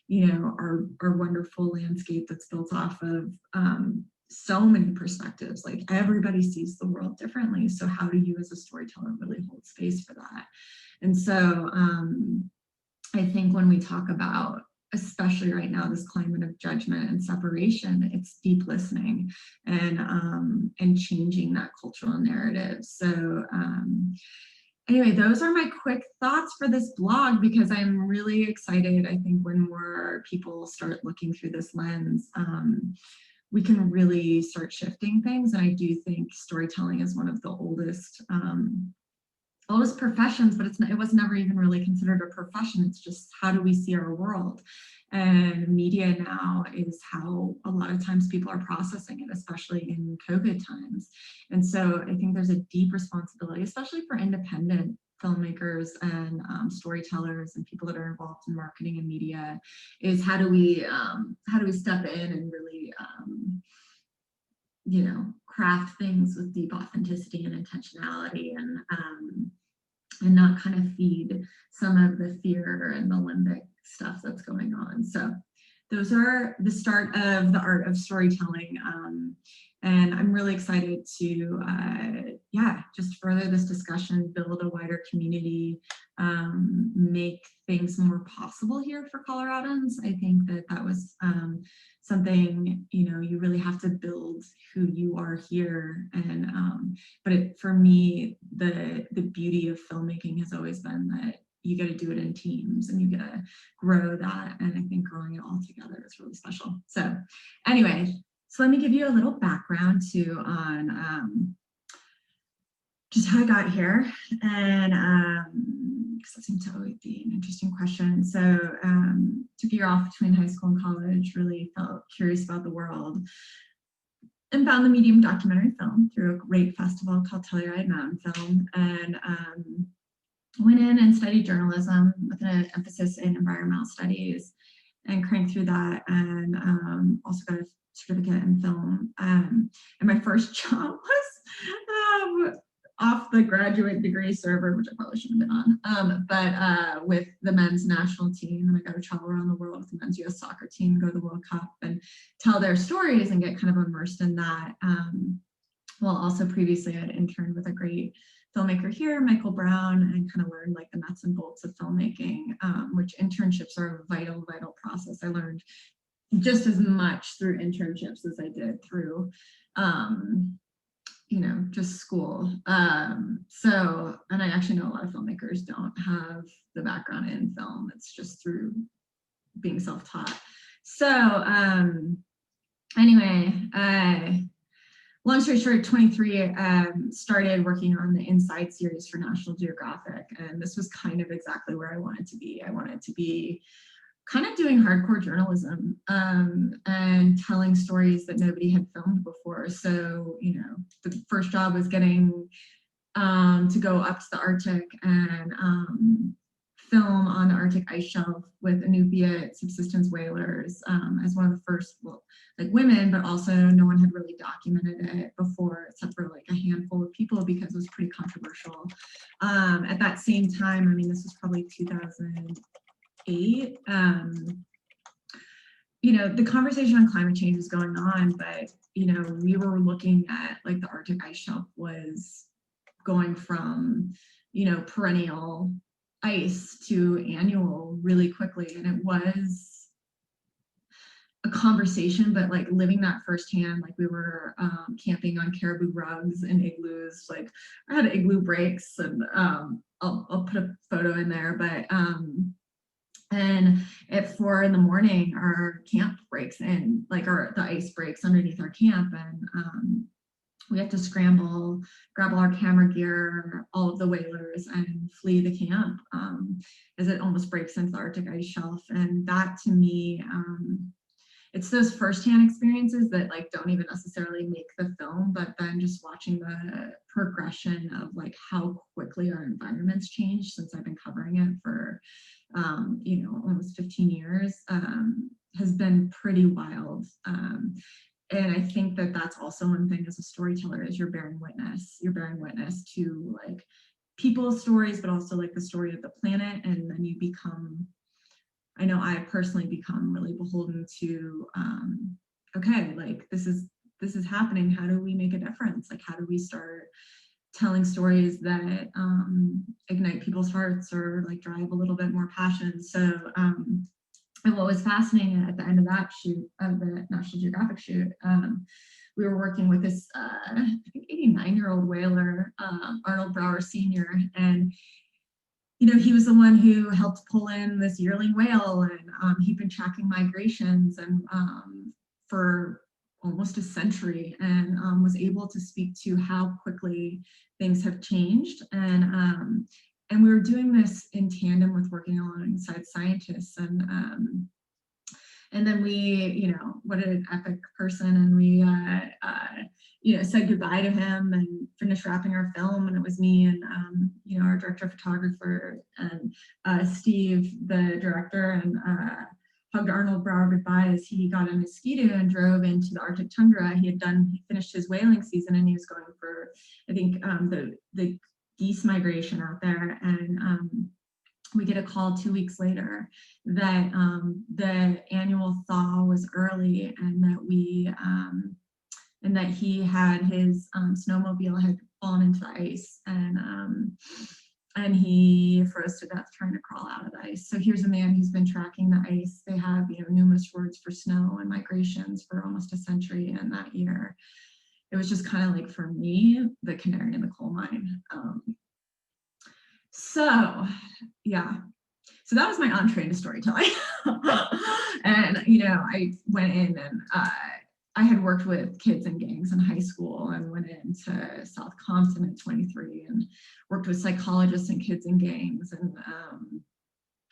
you know, our wonderful landscape that's built off of so many perspectives. Like everybody sees the world differently. So how do you as a storyteller really hold space for that? And so I think when we talk about, especially right now, this climate of judgment and separation, it's deep listening and changing that cultural narrative. So anyway, those are my quick thoughts for this blog, because I'm really excited. I think when more people start looking through this lens, we can really start shifting things. And I do think storytelling is one of the oldest professions, but it was never even really considered a profession. It's just, how do we see our world? And media now is how a lot of times people are processing it, especially in COVID times. And so I think there's a deep responsibility, especially for independent filmmakers and storytellers and people that are involved in marketing and media, is how do we step in and really you know, craft things with deep authenticity and intentionality, and not kind of feed some of the fear and the limbic stuff that's going on. So those are the start of the art of storytelling. And I'm really excited to, just further this discussion, build a wider community, make things more possible here for Coloradans. I think that was something, you know, you really have to build who you are here. And but for me, the beauty of filmmaking has always been that you got to do it in teams and you got to grow that. And I think growing it all together is really special. So anyway, so let me give you a little background too on just how I got here. And because that seemed to always be an interesting question. So took a year off between high school and college, really felt curious about the world, and found the medium documentary film through a great festival called Telluride Mountain Film, and went in and studied journalism with an emphasis in environmental studies, and cranked through that, and also got a certificate in film. And my first job was off the graduate degree server, which I probably shouldn't have been on, but with the men's national team. And I got to travel around the world with the men's US soccer team, go to the World Cup and tell their stories and get kind of immersed in that. Well, also previously I'd interned with a great filmmaker here, Michael Brown, and kind of learned like the nuts and bolts of filmmaking, which internships are a vital process. I learned just as much through internships as I did through you know, just school. So, and I actually know a lot of filmmakers don't have the background in film. It's just through being self-taught. So anyway, long story short, 23, started working on the Inside series for National Geographic. And this was kind of exactly where I wanted to be. I wanted to be kind of doing hardcore journalism and telling stories that nobody had filmed before. So, you know, the first job was getting to go up to the Arctic and film on the Arctic ice shelf with Inupiat subsistence whalers as one of the first, well, like women, but also no one had really documented it before, except for like a handful of people, because it was pretty controversial. At that same time, I mean, this was probably 2008. You know, the conversation on climate change is going on, but, you know, we were looking at like the Arctic ice shelf was going from, you know, perennial ice to annual really quickly. And it was a conversation, but like living that firsthand. Like we were camping on caribou rugs and igloos. Like I had igloo breaks, and I'll put a photo in there, but and at 4 a.m, our camp breaks, and like the ice breaks underneath our camp, and we have to scramble, grab all our camera gear, all of the whalers, and flee the camp as it almost breaks into the Arctic ice shelf. And that, to me, it's those firsthand experiences that like don't even necessarily make the film, but then just watching the progression of like how quickly our environments change since I've been covering it for almost 15 years has been pretty wild. And I think that that's also one thing as a storyteller is you're bearing witness to like people's stories, but also like the story of the planet. And then you become, I know I personally become really beholden to, okay, like this is happening. How do we make a difference? Like, how do we start telling stories that ignite people's hearts or like drive a little bit more passion? So, and what was fascinating at the end of that shoot, of the National Geographic shoot, we were working with this, I think 89-year-old whaler, Arnold Brower Sr. And, he was the one who helped pull in this yearling whale, and he'd been tracking migrations and for almost a century, and was able to speak to how quickly things have changed. And we were doing this in tandem with working alongside scientists. And then we, what an epic person. And we, said goodbye to him and finished wrapping our film. And it was me and, our director of photographer and Steve, the director, and hugged Arnold Brower goodbye as he got in his ski-doo and drove into the Arctic tundra. He finished his whaling season, and he was going for, I think, the geese migration out there. And we get a call 2 weeks later that the annual thaw was early, and that he had his snowmobile had fallen into the ice, and he froze to death trying to crawl out of the ice. So here's a man who's been tracking the ice. They have numerous words for snow and migrations for almost a century, and that year it was just kind of like, for me, the canary in the coal mine. So that was my entree into storytelling. And I went in, and I had worked with kids in gangs in high school, and went into South Compton at 23 and worked with psychologists and kids in gangs, and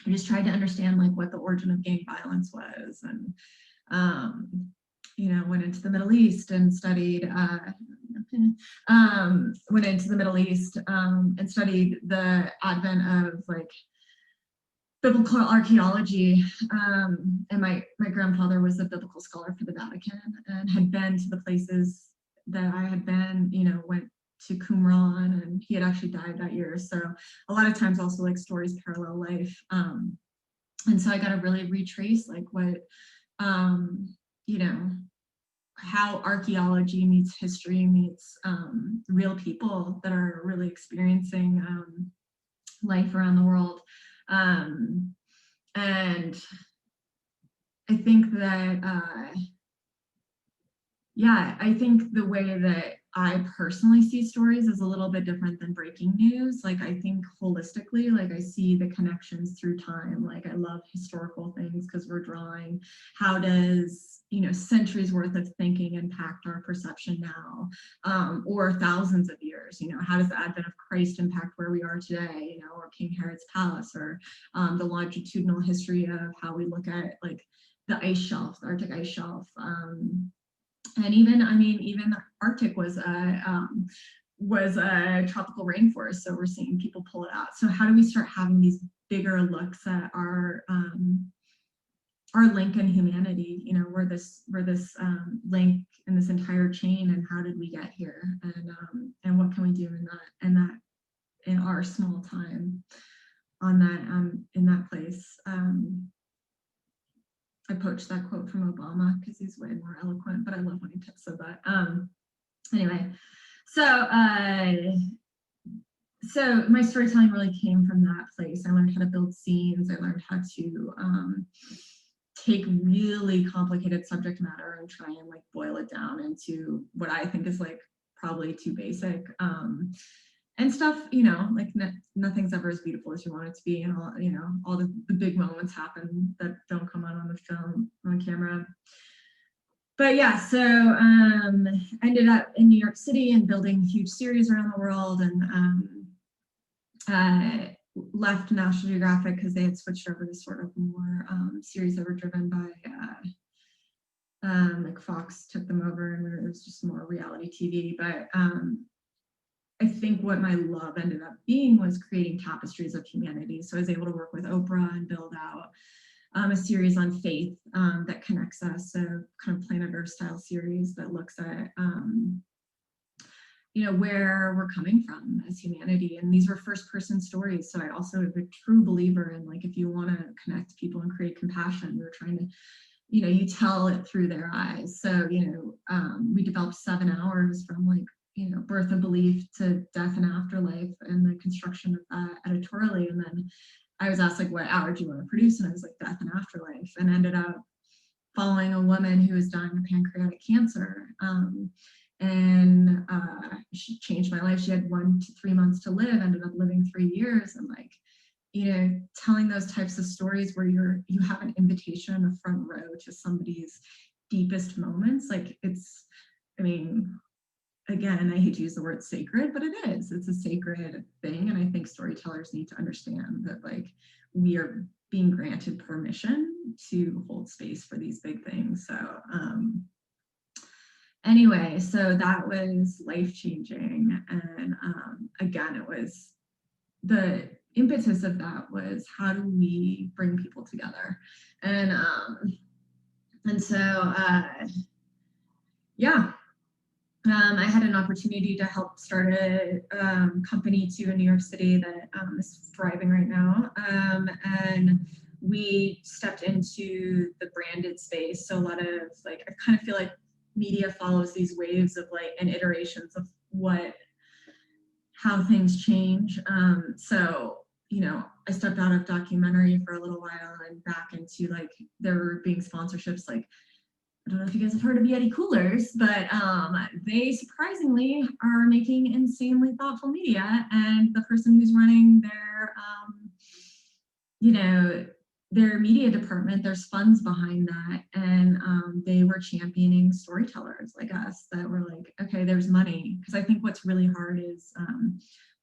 I just tried to understand like what the origin of gang violence was, and went into the Middle East and studied and studied the advent of like biblical archaeology. And my grandfather was a biblical scholar for the Vatican and had been to the places that I had been, went to Qumran, and he had actually died that year. So a lot of times also like stories parallel life. And so I got to really retrace like what, how archaeology meets history meets real people that are really experiencing life around the world. And I think that, I think the way that I personally see stories is a little bit different than breaking news. Like I think holistically, like I see the connections through time. Like I love historical things because we're drawing, how does, centuries worth of thinking impact our perception now, or thousands of years, how does the advent of Christ impact where we are today, or King Herod's palace, or the longitudinal history of how we look at like the ice shelf, the Arctic ice shelf. And even Arctic was a tropical rainforest, so we're seeing people pull it out. So how do we start having these bigger looks at our link in humanity? We're this link in this entire chain, and how did we get here? And what can we do in our small time on that in that place? I poached that quote from Obama because he's way more eloquent, but I love when he said that. Anyway, so my storytelling really came from that place. I learned how to build scenes. I learned how to take really complicated subject matter and try and like boil it down into what I think is like probably too basic. And stuff, you know, like nothing's ever as beautiful as you want it to be, and all, you know, all the big moments happen that don't come out on the film, on camera. But yeah, so I ended up in New York City and building huge series around the world, and left National Geographic because they had switched over to sort of more series that were driven by like Fox took them over, and it was just more reality TV. But I think what my love ended up being was creating tapestries of humanity. So I was able to work with Oprah and build out a series on faith that connects us, a kind of Planet Earth style series that looks at you know, where we're coming from as humanity. And these were first person stories. So I also am a true believer in, like, if you want to connect people and create compassion, you're trying to, you know, you tell it through their eyes. So, you know, we developed 7 hours from, like, you know, birth of belief to death and afterlife, and the construction of that editorially. And then I was asked, like, what hour do you want to produce? And I was like, death and afterlife, and ended up following a woman who was dying of pancreatic cancer. And she changed my life. She had 1 to 3 months to live, ended up living 3 years. And, like, you know, telling those types of stories where you have an invitation, a front row to somebody's deepest moments, like, it's, I mean, again, I hate to use the word sacred, but it is. It's a sacred thing. And I think storytellers need to understand that, like, we are being granted permission to hold space for these big things. So anyway, so that was life-changing. And again, it was, the impetus of that was, how do we bring people together? And so yeah. I had an opportunity to help start a company too in New York City that is thriving right now. And we stepped into the branded space. So a lot of, like, I kind of feel like media follows these waves of, like, and iterations of how things change. So, you know, I stepped out of documentary for a little while and back into, like, there were being sponsorships, like, I don't know if you guys have heard of Yeti coolers, but they surprisingly are making insanely thoughtful media. And the person who's running their, you know, their media department, there's funds behind that. And they were championing storytellers like us that were like, okay, there's money. Because I think what's really hard is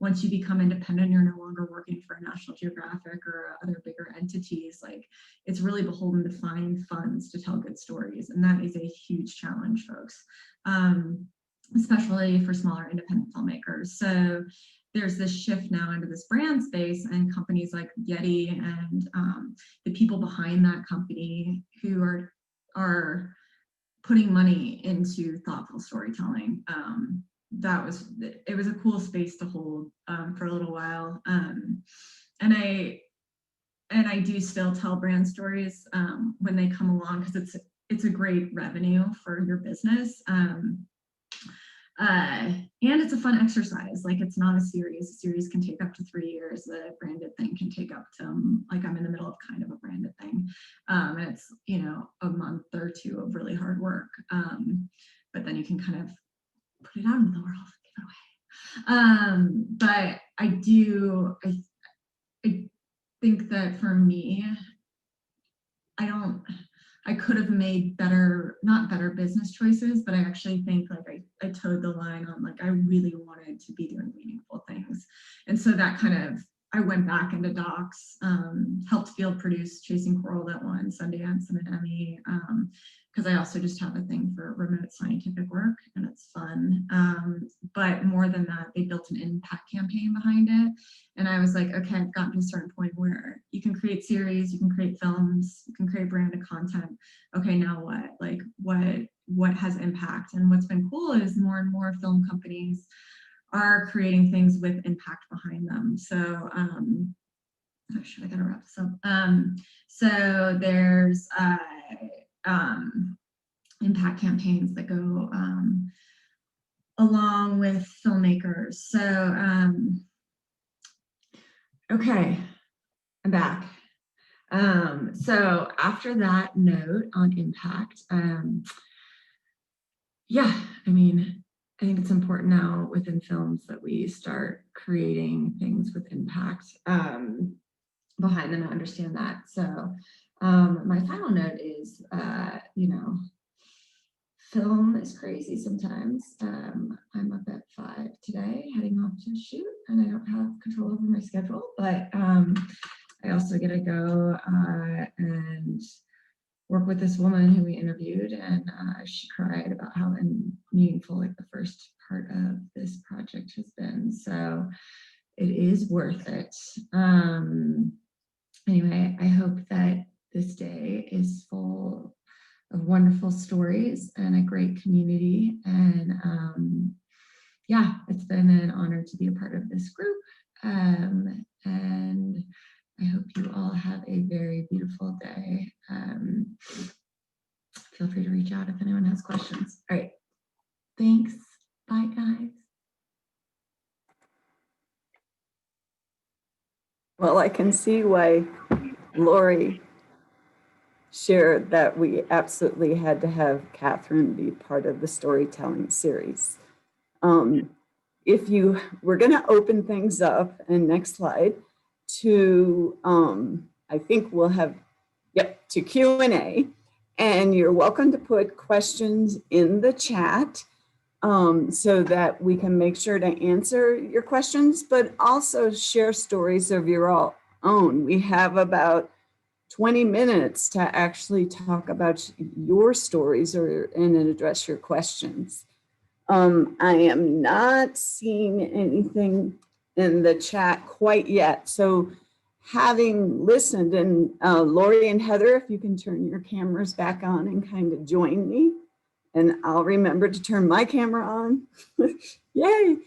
once you become independent, you're no longer working for a National Geographic or other bigger entities. Like, it's really beholden to find funds to tell good stories. And that is a huge challenge, folks, especially for smaller independent filmmakers. So there's this shift now into this brand space, and companies like Yeti and the people behind that company who are putting money into thoughtful storytelling. It was a cool space to hold for a little while. And I do still tell brand stories when they come along, because it's a great revenue for your business. And it's a fun exercise. Like, it's not a series. A series can take up to 3 years. A branded thing can take up to, like, I'm in the middle of kind of a branded thing. And it's, you know, a month or 2 of really hard work. But then you can kind of put it out into the world and give it away. But I think that for me, I could have made not better business choices, but I actually think, like, I towed the line on, like, I really wanted to be doing meaningful things. And so that kind of, I went back into docs, helped field produce Chasing Coral that won Sundance and an Emmy, because I also just have a thing for remote scientific work, and it's fun. But more than that, they built an impact campaign behind it. And I was like, okay, I've gotten to a certain point where you can create series, you can create films, you can create branded content. Okay, now what? Like, what has impact? And what's been cool is more and more film companies are creating things with impact behind them. So, I gotta wrap this up. So there's impact campaigns that go along with filmmakers. So, okay, I'm back. So after that note on impact, yeah, I mean, I think it's important now within films that we start creating things with impact behind them and understand that. So my final note is, film is crazy sometimes. I'm up at 5 today, heading off to shoot, and I don't have control over my schedule, but I also get to go and work with this woman who we interviewed, and she cried about how meaningful like the first part of this project has been. So it is worth it. Anyway, I hope that this day is full of wonderful stories and a great community. And yeah, it's been an honor to be a part of this group. And I hope you all have a very beautiful day. Feel free to reach out if anyone has questions. All right. Thanks. Bye, guys. Well, I can see why Laurie shared that we absolutely had to have Catherine be part of the storytelling series. We're going to open things up, and next slide, to I think we'll have, to Q&A, and you're welcome to put questions in the chat so that we can make sure to answer your questions, but also share stories of your own. We have about 20 minutes to actually talk about your stories and address your questions. I am not seeing anything in the chat quite yet. So having listened, and Laurie and Heather, if you can turn your cameras back on and kind of join me, and I'll remember to turn my camera on. Yay.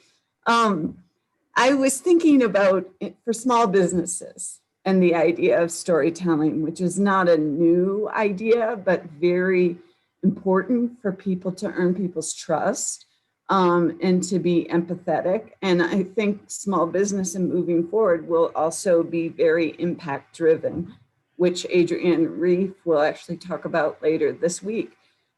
I was thinking about it for small businesses and the idea of storytelling, which is not a new idea, but very important for people to earn people's trust and to be empathetic. And I think small business and moving forward will also be very impact driven, which Adrienne Reef will actually talk about later this week.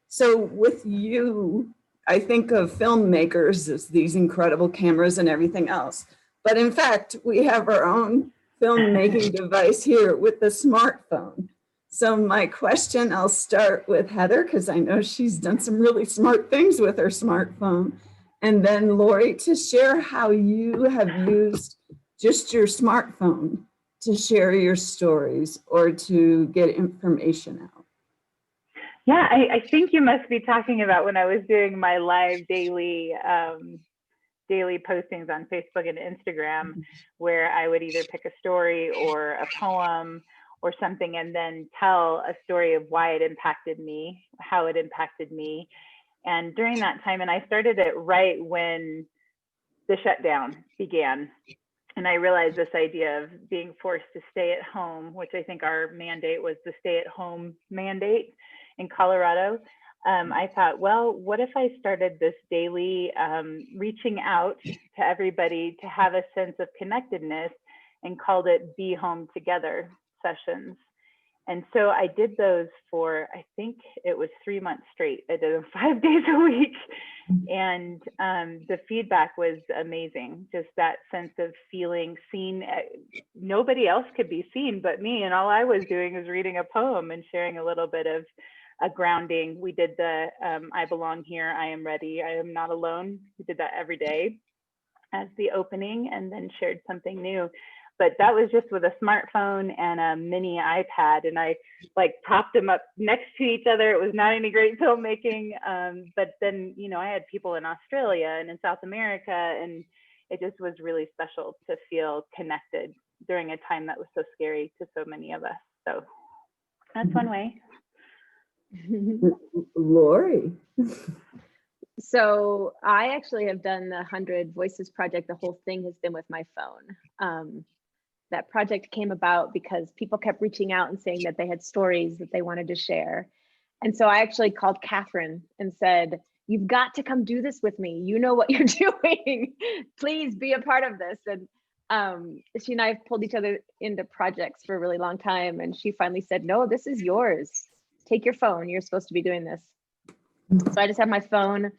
So with you, I think of filmmakers as these incredible cameras and everything else. But in fact, we have our own filmmaking device here with the smartphone. So my question, I'll start with Heather, because I know she's done some really smart things with her smartphone. And then Laurie, to share how you have used just your smartphone to share your stories or to get information out. Yeah, I think you must be talking about when I was doing my live daily postings on Facebook and Instagram, where I would either pick a story or a poem or something and then tell a story of why it impacted me, how it impacted me. And during that time, and I started it right when the shutdown began. And I realized this idea of being forced to stay at home, which I think our mandate was the stay at home mandate in Colorado. I thought, well, what if I started this daily reaching out to everybody to have a sense of connectedness and called it Be Home Together sessions. And so I did those for, I think it was 3 months straight. I did them 5 days a week. And the feedback was amazing. Just that sense of feeling seen. Nobody else could be seen but me. And all I was doing was reading a poem and sharing a little bit of a grounding. We did the I belong here, I am ready, I am not alone. We did that every day as the opening, and then shared something new. But that was just with a smartphone and a mini iPad, and I like propped them up next to each other. It was not any great filmmaking, but then, you know, I had people in Australia and in South America, and it just was really special to feel connected during a time that was so scary to so many of us. So that's one way. Laurie. So I actually have done the 100 Voices project. The whole thing has been with my phone. That project came about because people kept reaching out and saying that they had stories that they wanted to share. And so I actually called Catherine and said, you've got to come do this with me. You know what you're doing. Please be a part of this. And She and I have pulled each other into projects for a really long time, and she finally said, no, this is yours. Take your phone. You're supposed to be doing this. So I just have my phone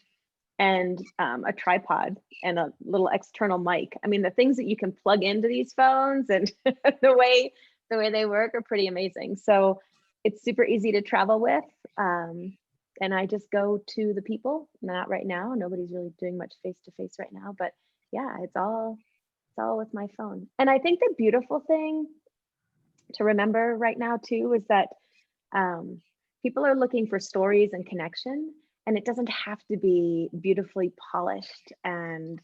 and a tripod and a little external mic. I mean, the things that you can plug into these phones and the way they work are pretty amazing. So it's super easy to travel with. And I just go to the people. Not right now. Nobody's really doing much face-to-face right now, but yeah, it's all with my phone. And I think the beautiful thing to remember right now too is that people are looking for stories and connection, and it doesn't have to be beautifully polished, and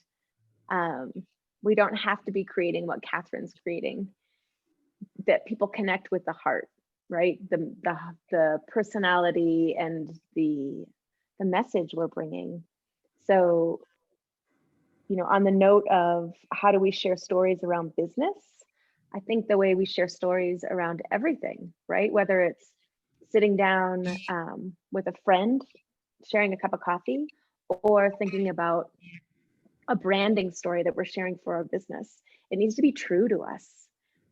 we don't have to be creating what Catherine's creating. That people connect with the heart, right? The personality and the message we're bringing. So, you know, on the note of how do we share stories around business, I think the way we share stories around everything, right? Whether it's sitting down with a friend, sharing a cup of coffee, or thinking about a branding story that we're sharing for our business, it needs to be true to us.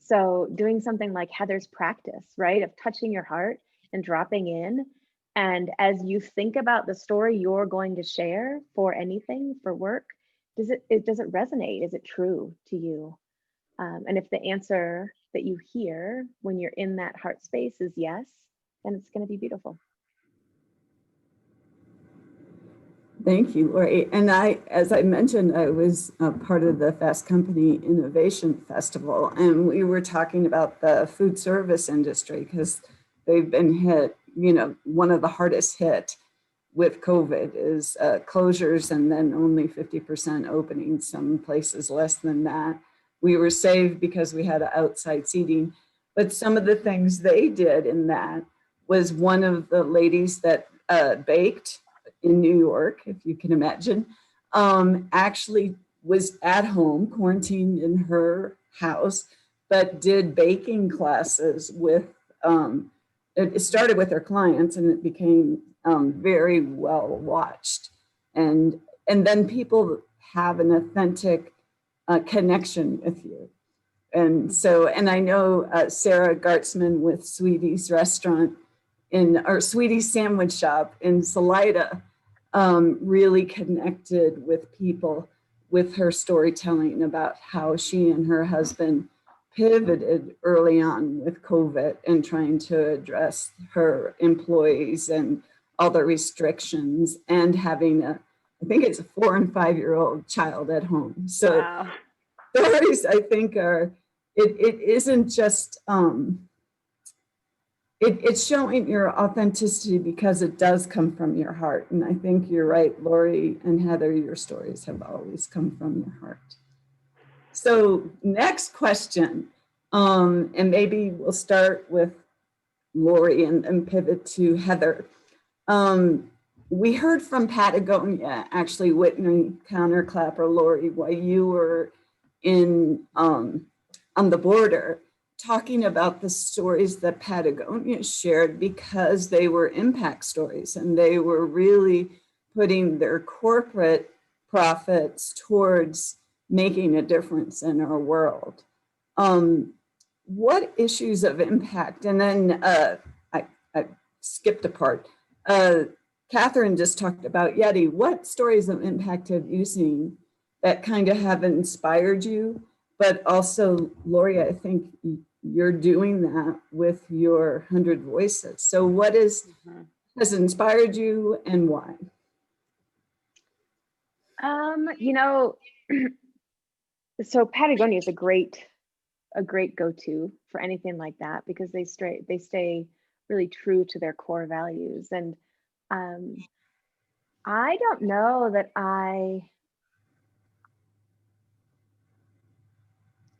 So doing something like Heather's practice, right, of touching your heart and dropping in. And as you think about the story you're going to share for anything, for work, does it resonate? Is it true to you? And if the answer that you hear when you're in that heart space is yes, then it's going to be beautiful. Thank you, Laurie. And as I mentioned, I was part of the Fast Company Innovation Festival, and we were talking about the food service industry because they've been hit, you know, one of the hardest hit with COVID is closures, and then only 50% opening, some places less than that. We were saved because we had outside seating, but some of the things they did in that was one of the ladies that baked in New York, if you can imagine, actually was at home, quarantined in her house, but did baking classes with, it started with her clients and it became very well watched. And then people have an authentic connection with you. And so, and I know Sarah Gartzman with Sweetie's restaurant or Sweetie's Sandwich Shop in Salida really connected with people with her storytelling about how she and her husband pivoted early on with COVID and trying to address her employees and all the restrictions and having I think it's a 4 and 5 year old child at home. So wow. Stories, I think, are, it isn't just, it's showing your authenticity because it does come from your heart. And I think you're right, Laurie and Heather, your stories have always come from your heart. So next question, and maybe we'll start with Laurie and pivot to Heather. We heard from Patagonia, actually, Whitney Counterclap or Laurie, while you were on the border, talking about the stories that Patagonia shared because they were impact stories and they were really putting their corporate profits towards making a difference in our world. What issues of impact? And then I skipped a part. Catherine just talked about Yeti. What stories of impact have you seen that kind of have inspired you? But also, Laurie, I think you're doing that with your 100 Voices. So what has inspired you and why? You know, so Patagonia is a great go-to for anything like that because they stay really true to their core values. And I don't know that I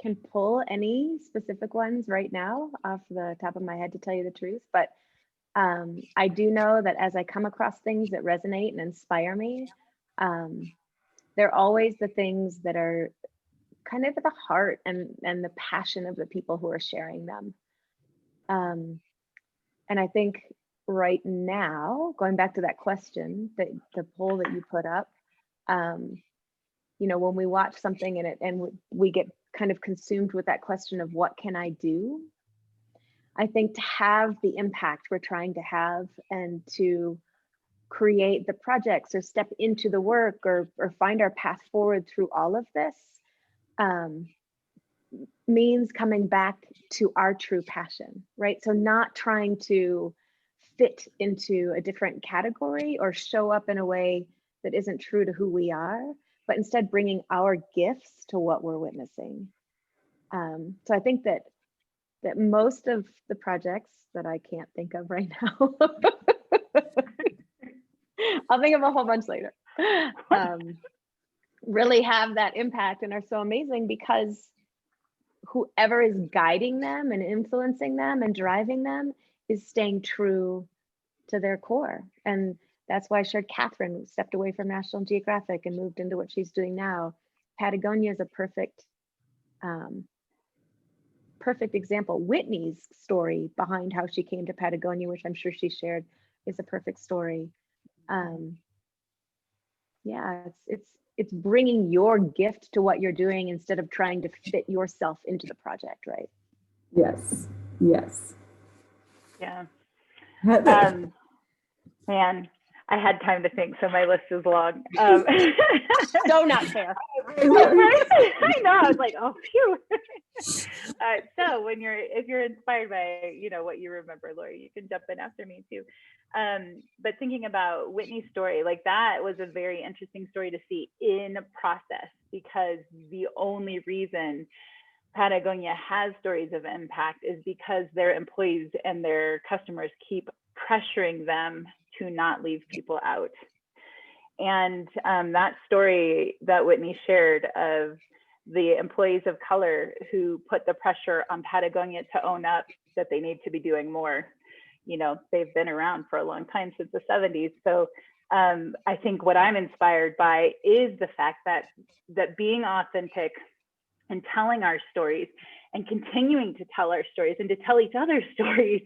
can pull any specific ones right now off the top of my head, to tell you the truth, but I do know that as I come across things that resonate and inspire me, they're always the things that are kind of at the heart and the passion of the people who are sharing them. And I think right now, going back to that question, the poll that you put up, you know, when we watch something and we get kind of consumed with that question of what can I do? I think to have the impact we're trying to have and to create the projects or step into the work or find our path forward through all of this means coming back to our true passion, right? So not trying to fit into a different category or show up in a way that isn't true to who we are, but instead bringing our gifts to what we're witnessing. So I think that most of the projects that I can't think of right now, I'll think of a whole bunch later, really have that impact and are so amazing because whoever is guiding them and influencing them and driving them is staying true to their core. And that's why I shared Catherine stepped away from National Geographic and moved into what she's doing now. Patagonia is a perfect example. Whitney's story behind how she came to Patagonia, which I'm sure she shared, is a perfect story. Yeah, it's bringing your gift to what you're doing instead of trying to fit yourself into the project, right? Yes. Yes. Yeah. Heather. Man, I had time to think, so my list is long. So not fair. I know. I was like, oh, phew. So if you're inspired by, what you remember, Laurie, you can jump in after me too. But thinking about Whitney's story, like that was a very interesting story to see in process, because the only reason Patagonia has stories of impact is because their employees and their customers keep pressuring them to not leave people out. And that story that Whitney shared of the employees of color who put the pressure on Patagonia to own up that they need to be doing more. They've been around for a long time, since the 70s. So I think what I'm inspired by is the fact that being authentic and telling our stories and continuing to tell our stories and to tell each other's stories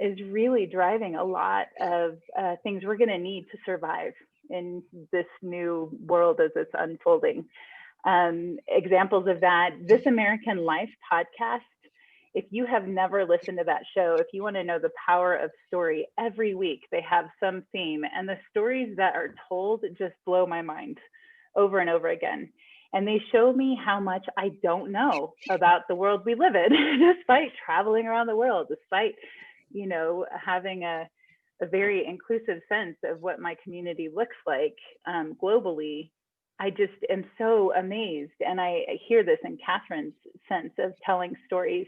is really driving a lot of things we're going to need to survive in this new world as it's unfolding. Examples of that, This American Life podcast. If you have never listened to that show, if you want to know the power of story, every week they have some theme, and the stories that are told just blow my mind over and over again. And they show me how much I don't know about the world we live in, despite traveling around the world, despite, having a very inclusive sense of what my community looks like globally. I just am so amazed. And I hear this in Catherine's sense of telling stories,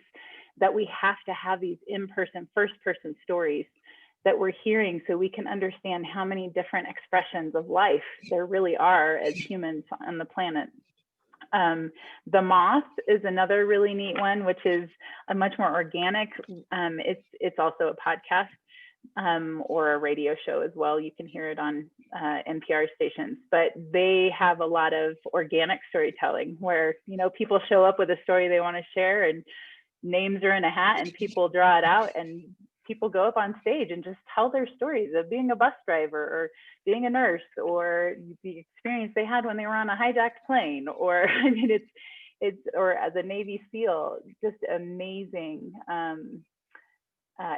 that we have to have these in-person, first-person stories that we're hearing so we can understand how many different expressions of life there really are as humans on the planet. The Moth is another really neat one, which is a much more organic. It's also a podcast or a radio show as well. You can hear it on NPR stations, but they have a lot of organic storytelling where, people show up with a story they want to share and names are in a hat and people draw it out and people go up on stage and just tell their stories of being a bus driver or being a nurse or the experience they had when they were on a hijacked plane, or it's or as a Navy SEAL. Just amazing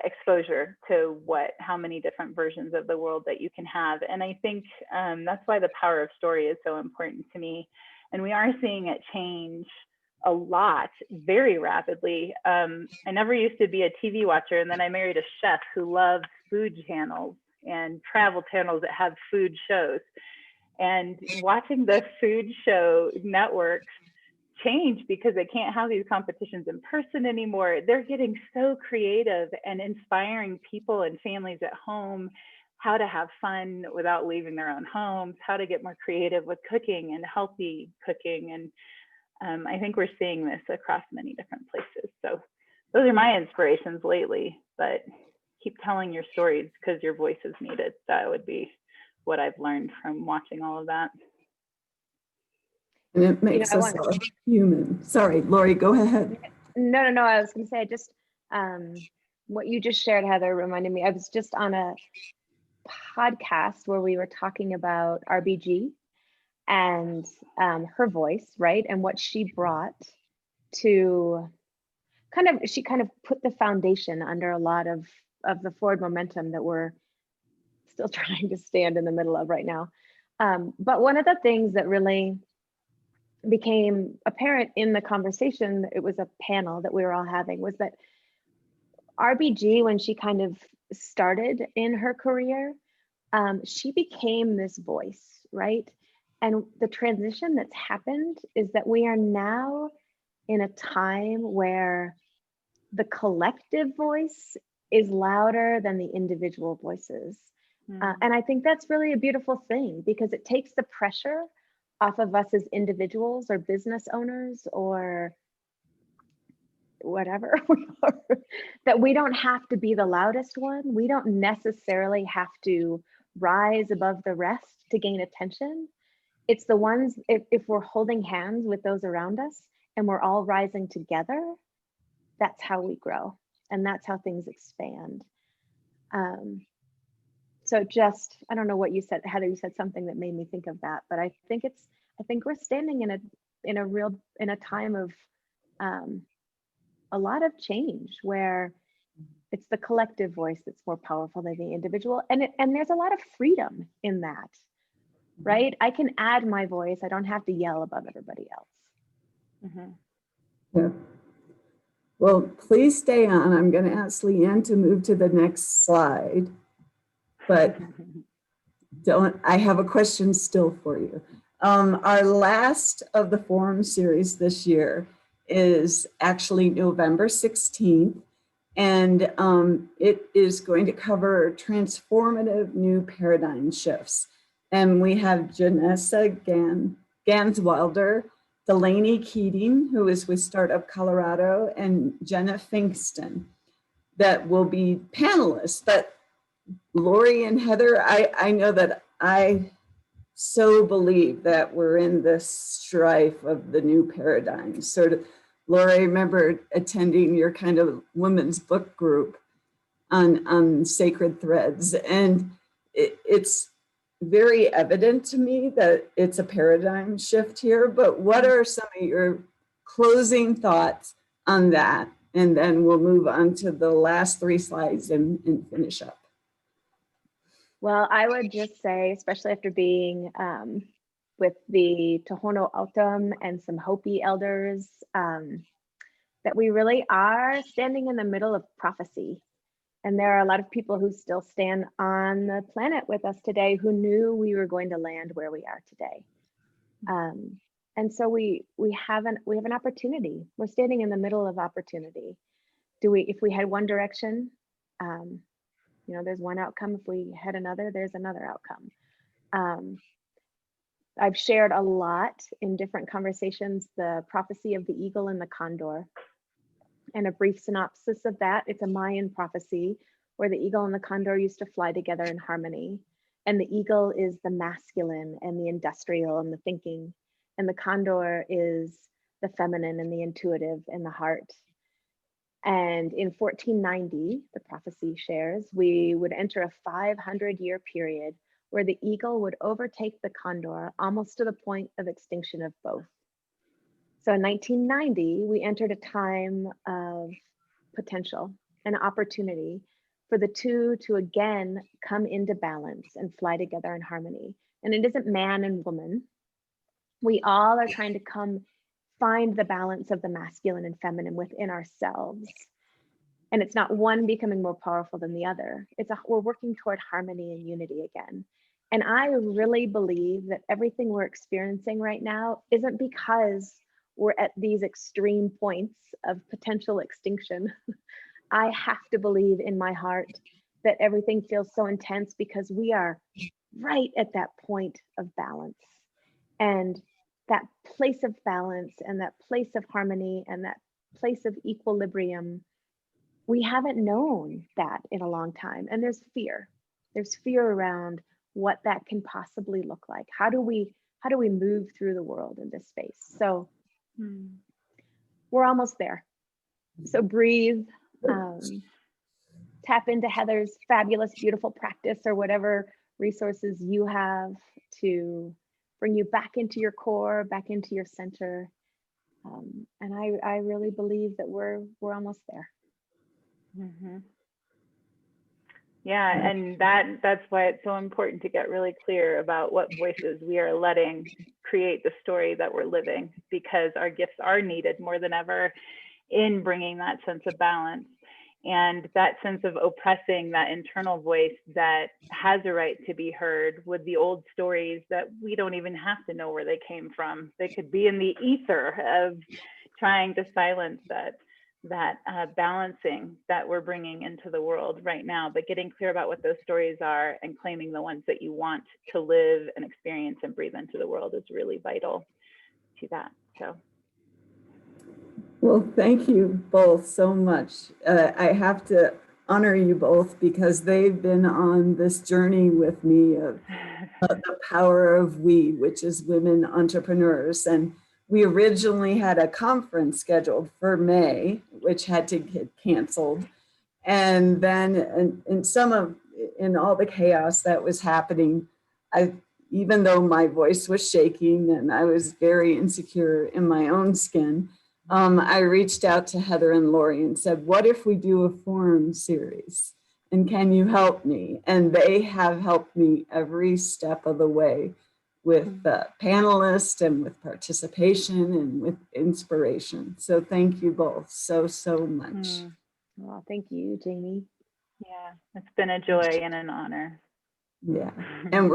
exposure to how many different versions of the world that you can have. And I think that's why the power of story is so important to me. And we are seeing it change a lot, very rapidly. I never used to be a TV watcher, and then I married a chef who loves food channels and travel channels that have food shows. And watching the food show networks change because they can't have these competitions in person anymore. They're getting so creative and inspiring people and families at home how to have fun without leaving their own homes, how to get more creative with cooking and healthy cooking. And I think we're seeing this across many different places. So those are my inspirations lately, but keep telling your stories because your voice is needed. That would be what I've learned from watching all of that. And it makes us all human. Sorry, Laurie, go ahead. No. I was going to say, just what you just shared, Heather, reminded me. I was just on a podcast where we were talking about RBG. and her voice, right? And what she brought to she kind of put the foundation under a lot of the forward momentum that we're still trying to stand in the middle of right now. But one of the things that really became apparent in the conversation, it was a panel that we were all having, was that RBG, when she kind of started in her career, she became this voice, right? And the transition that's happened is that we are now in a time where the collective voice is louder than the individual voices. And I think that's really a beautiful thing, because it takes the pressure off of us as individuals or business owners or whatever we are, that we don't have to be the loudest one. We don't necessarily have to rise above the rest to gain attention. It's the ones, if we're holding hands with those around us and we're all rising together, that's how we grow, and that's how things expand. So just, I don't know what you said, Heather, you said something that made me think of that, but I think we're standing in a time of a lot of change, where it's the collective voice that's more powerful than the individual, and there's a lot of freedom in that, right? I can add my voice. I don't have to yell above everybody else. Yeah. Well, please stay on. I'm going to ask Leanne to move to the next slide, but I have a question still for you. Our last of the forum series this year is actually November 16th, and it is going to cover transformative new paradigm shifts. And we have Janessa Ganswalder, Delaney Keating, who is with Startup Colorado, and Jenna Finkston that will be panelists. But Laurie and Heather, I know that I so believe that we're in this strife of the new paradigm. Sort of, Laurie, I remember attending your kind of women's book group on sacred threads, and it's very evident to me that it's a paradigm shift here. But what are some of your closing thoughts on that? And then we'll move on to the last 3 slides and finish up. Well, I would just say, especially after being with the Tohono O'odham and some Hopi elders, that we really are standing in the middle of prophecy. And there are a lot of people who still stand on the planet with us today who knew we were going to land where we are today. And so we have an opportunity. We're standing in the middle of opportunity. If we had one direction, there's one outcome. If we had another, there's another outcome. I've shared a lot in different conversations the prophecy of the eagle and the condor. And a brief synopsis of that, it's a Mayan prophecy where the eagle and the condor used to fly together in harmony. And the eagle is the masculine and the industrial and the thinking. And the condor is the feminine and the intuitive and the heart. And in 1490, the prophecy shares, we would enter a 500-year period where the eagle would overtake the condor almost to the point of extinction of both. So in 1990, we entered a time of potential and opportunity for the two to again come into balance and fly together in harmony. And it isn't man and woman. We all are trying to come find the balance of the masculine and feminine within ourselves. And it's not one becoming more powerful than the other. We're working toward harmony and unity again. And I really believe that everything we're experiencing right now isn't because we're at these extreme points of potential extinction. I have to believe in my heart that everything feels so intense because we are right at that point of balance. And that place of balance and that place of harmony and that place of equilibrium, we haven't known that in a long time. And there's fear. There's fear around what that can possibly look like. How do we move through the world in this space? So we're almost there. So breathe, tap into Heather's fabulous, beautiful practice or whatever resources you have to bring you back into your core, back into your center. And I really believe that we're almost there. Mm-hmm. Yeah, and that's why it's so important to get really clear about what voices we are letting create the story that we're living, because our gifts are needed more than ever in bringing that sense of balance and that sense of oppressing that internal voice that has a right to be heard with the old stories that we don't even have to know where they came from. They could be in the ether of trying to silence that balancing that we're bringing into the world right now, but getting clear about what those stories are and claiming the ones that you want to live and experience and breathe into the world is really vital to that. So. Well, thank you both so much. I have to honor you both because they've been on this journey with me of the power of we, which is women entrepreneurs. And we originally had a conference scheduled for May, which had to get canceled. And then in all the chaos that was happening, even though my voice was shaking and I was very insecure in my own skin, I reached out to Heather and Laurie and said, what if we do a forum series? And can you help me? And they have helped me every step of the way with panelists and with participation and with inspiration. So thank you both so much. Well, thank you, Jamie. Yeah, it's been a joy and an honor. Yeah, and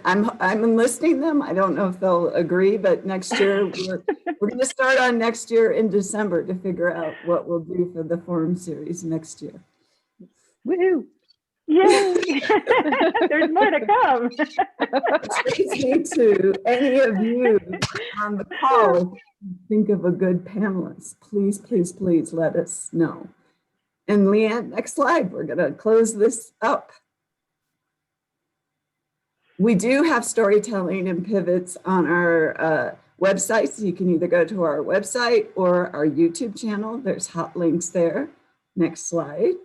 I'm enlisting them. I don't know if they'll agree, but next year we're going to start on next year in December to figure out what we'll do for the forum series next year. Woohoo! Yay! There's more to come. Which leads me to any of you on the call, think of a good panelist. Please let us know. And Leanne, next slide. We're going to close this up. We do have storytelling and pivots on our website. So you can either go to our website or our YouTube channel. There's hot links there. Next slide.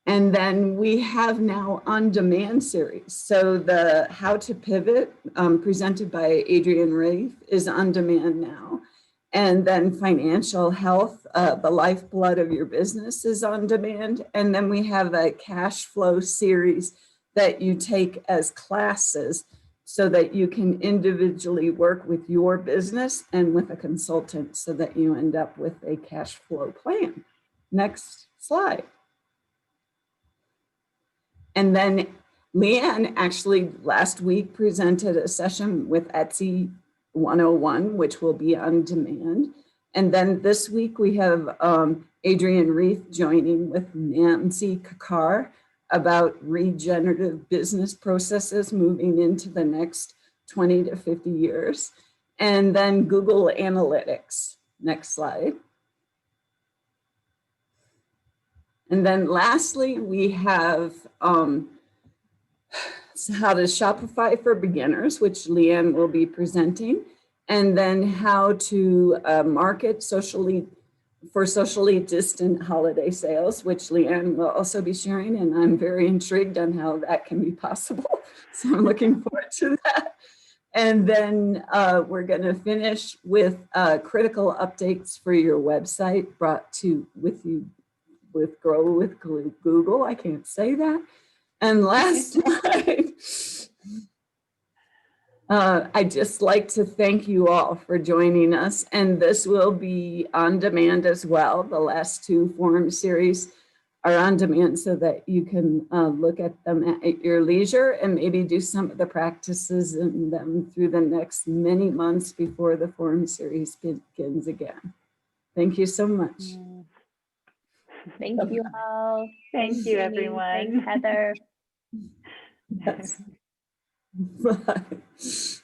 And then we have now on-demand series. So the How to Pivot presented by Adrienne Rafe is on demand now. And then Financial Health, the lifeblood of your business, is on demand. And then we have a cash flow series that you take as classes so that you can individually work with your business and with a consultant so that you end up with a cash flow plan. Next slide. And then Leanne actually last week presented a session with Etsy 101, which will be on demand. And then this week we have Adrienne Reith joining with Nancy Kakar about regenerative business processes moving into the next 20 to 50 years. And then Google Analytics. Next slide. And then lastly, we have How to Shopify for Beginners, which Leanne will be presenting, and then How to Market socially distant holiday sales, which Leanne will also be sharing, and I'm very intrigued on how that can be possible. So I'm looking forward to that. And then we're going to finish with critical updates for your website brought to with you with Grow with Google. I can't say that. And last slide, I'd just like to thank you all for joining us. And this will be on demand as well. The last two forum series are on demand so that you can look at them at your leisure and maybe do some of the practices in them through the next many months before the forum series begins again. Thank you so much. Thank you all. Thank you, everyone. Thanks, Heather. Yes. Bye.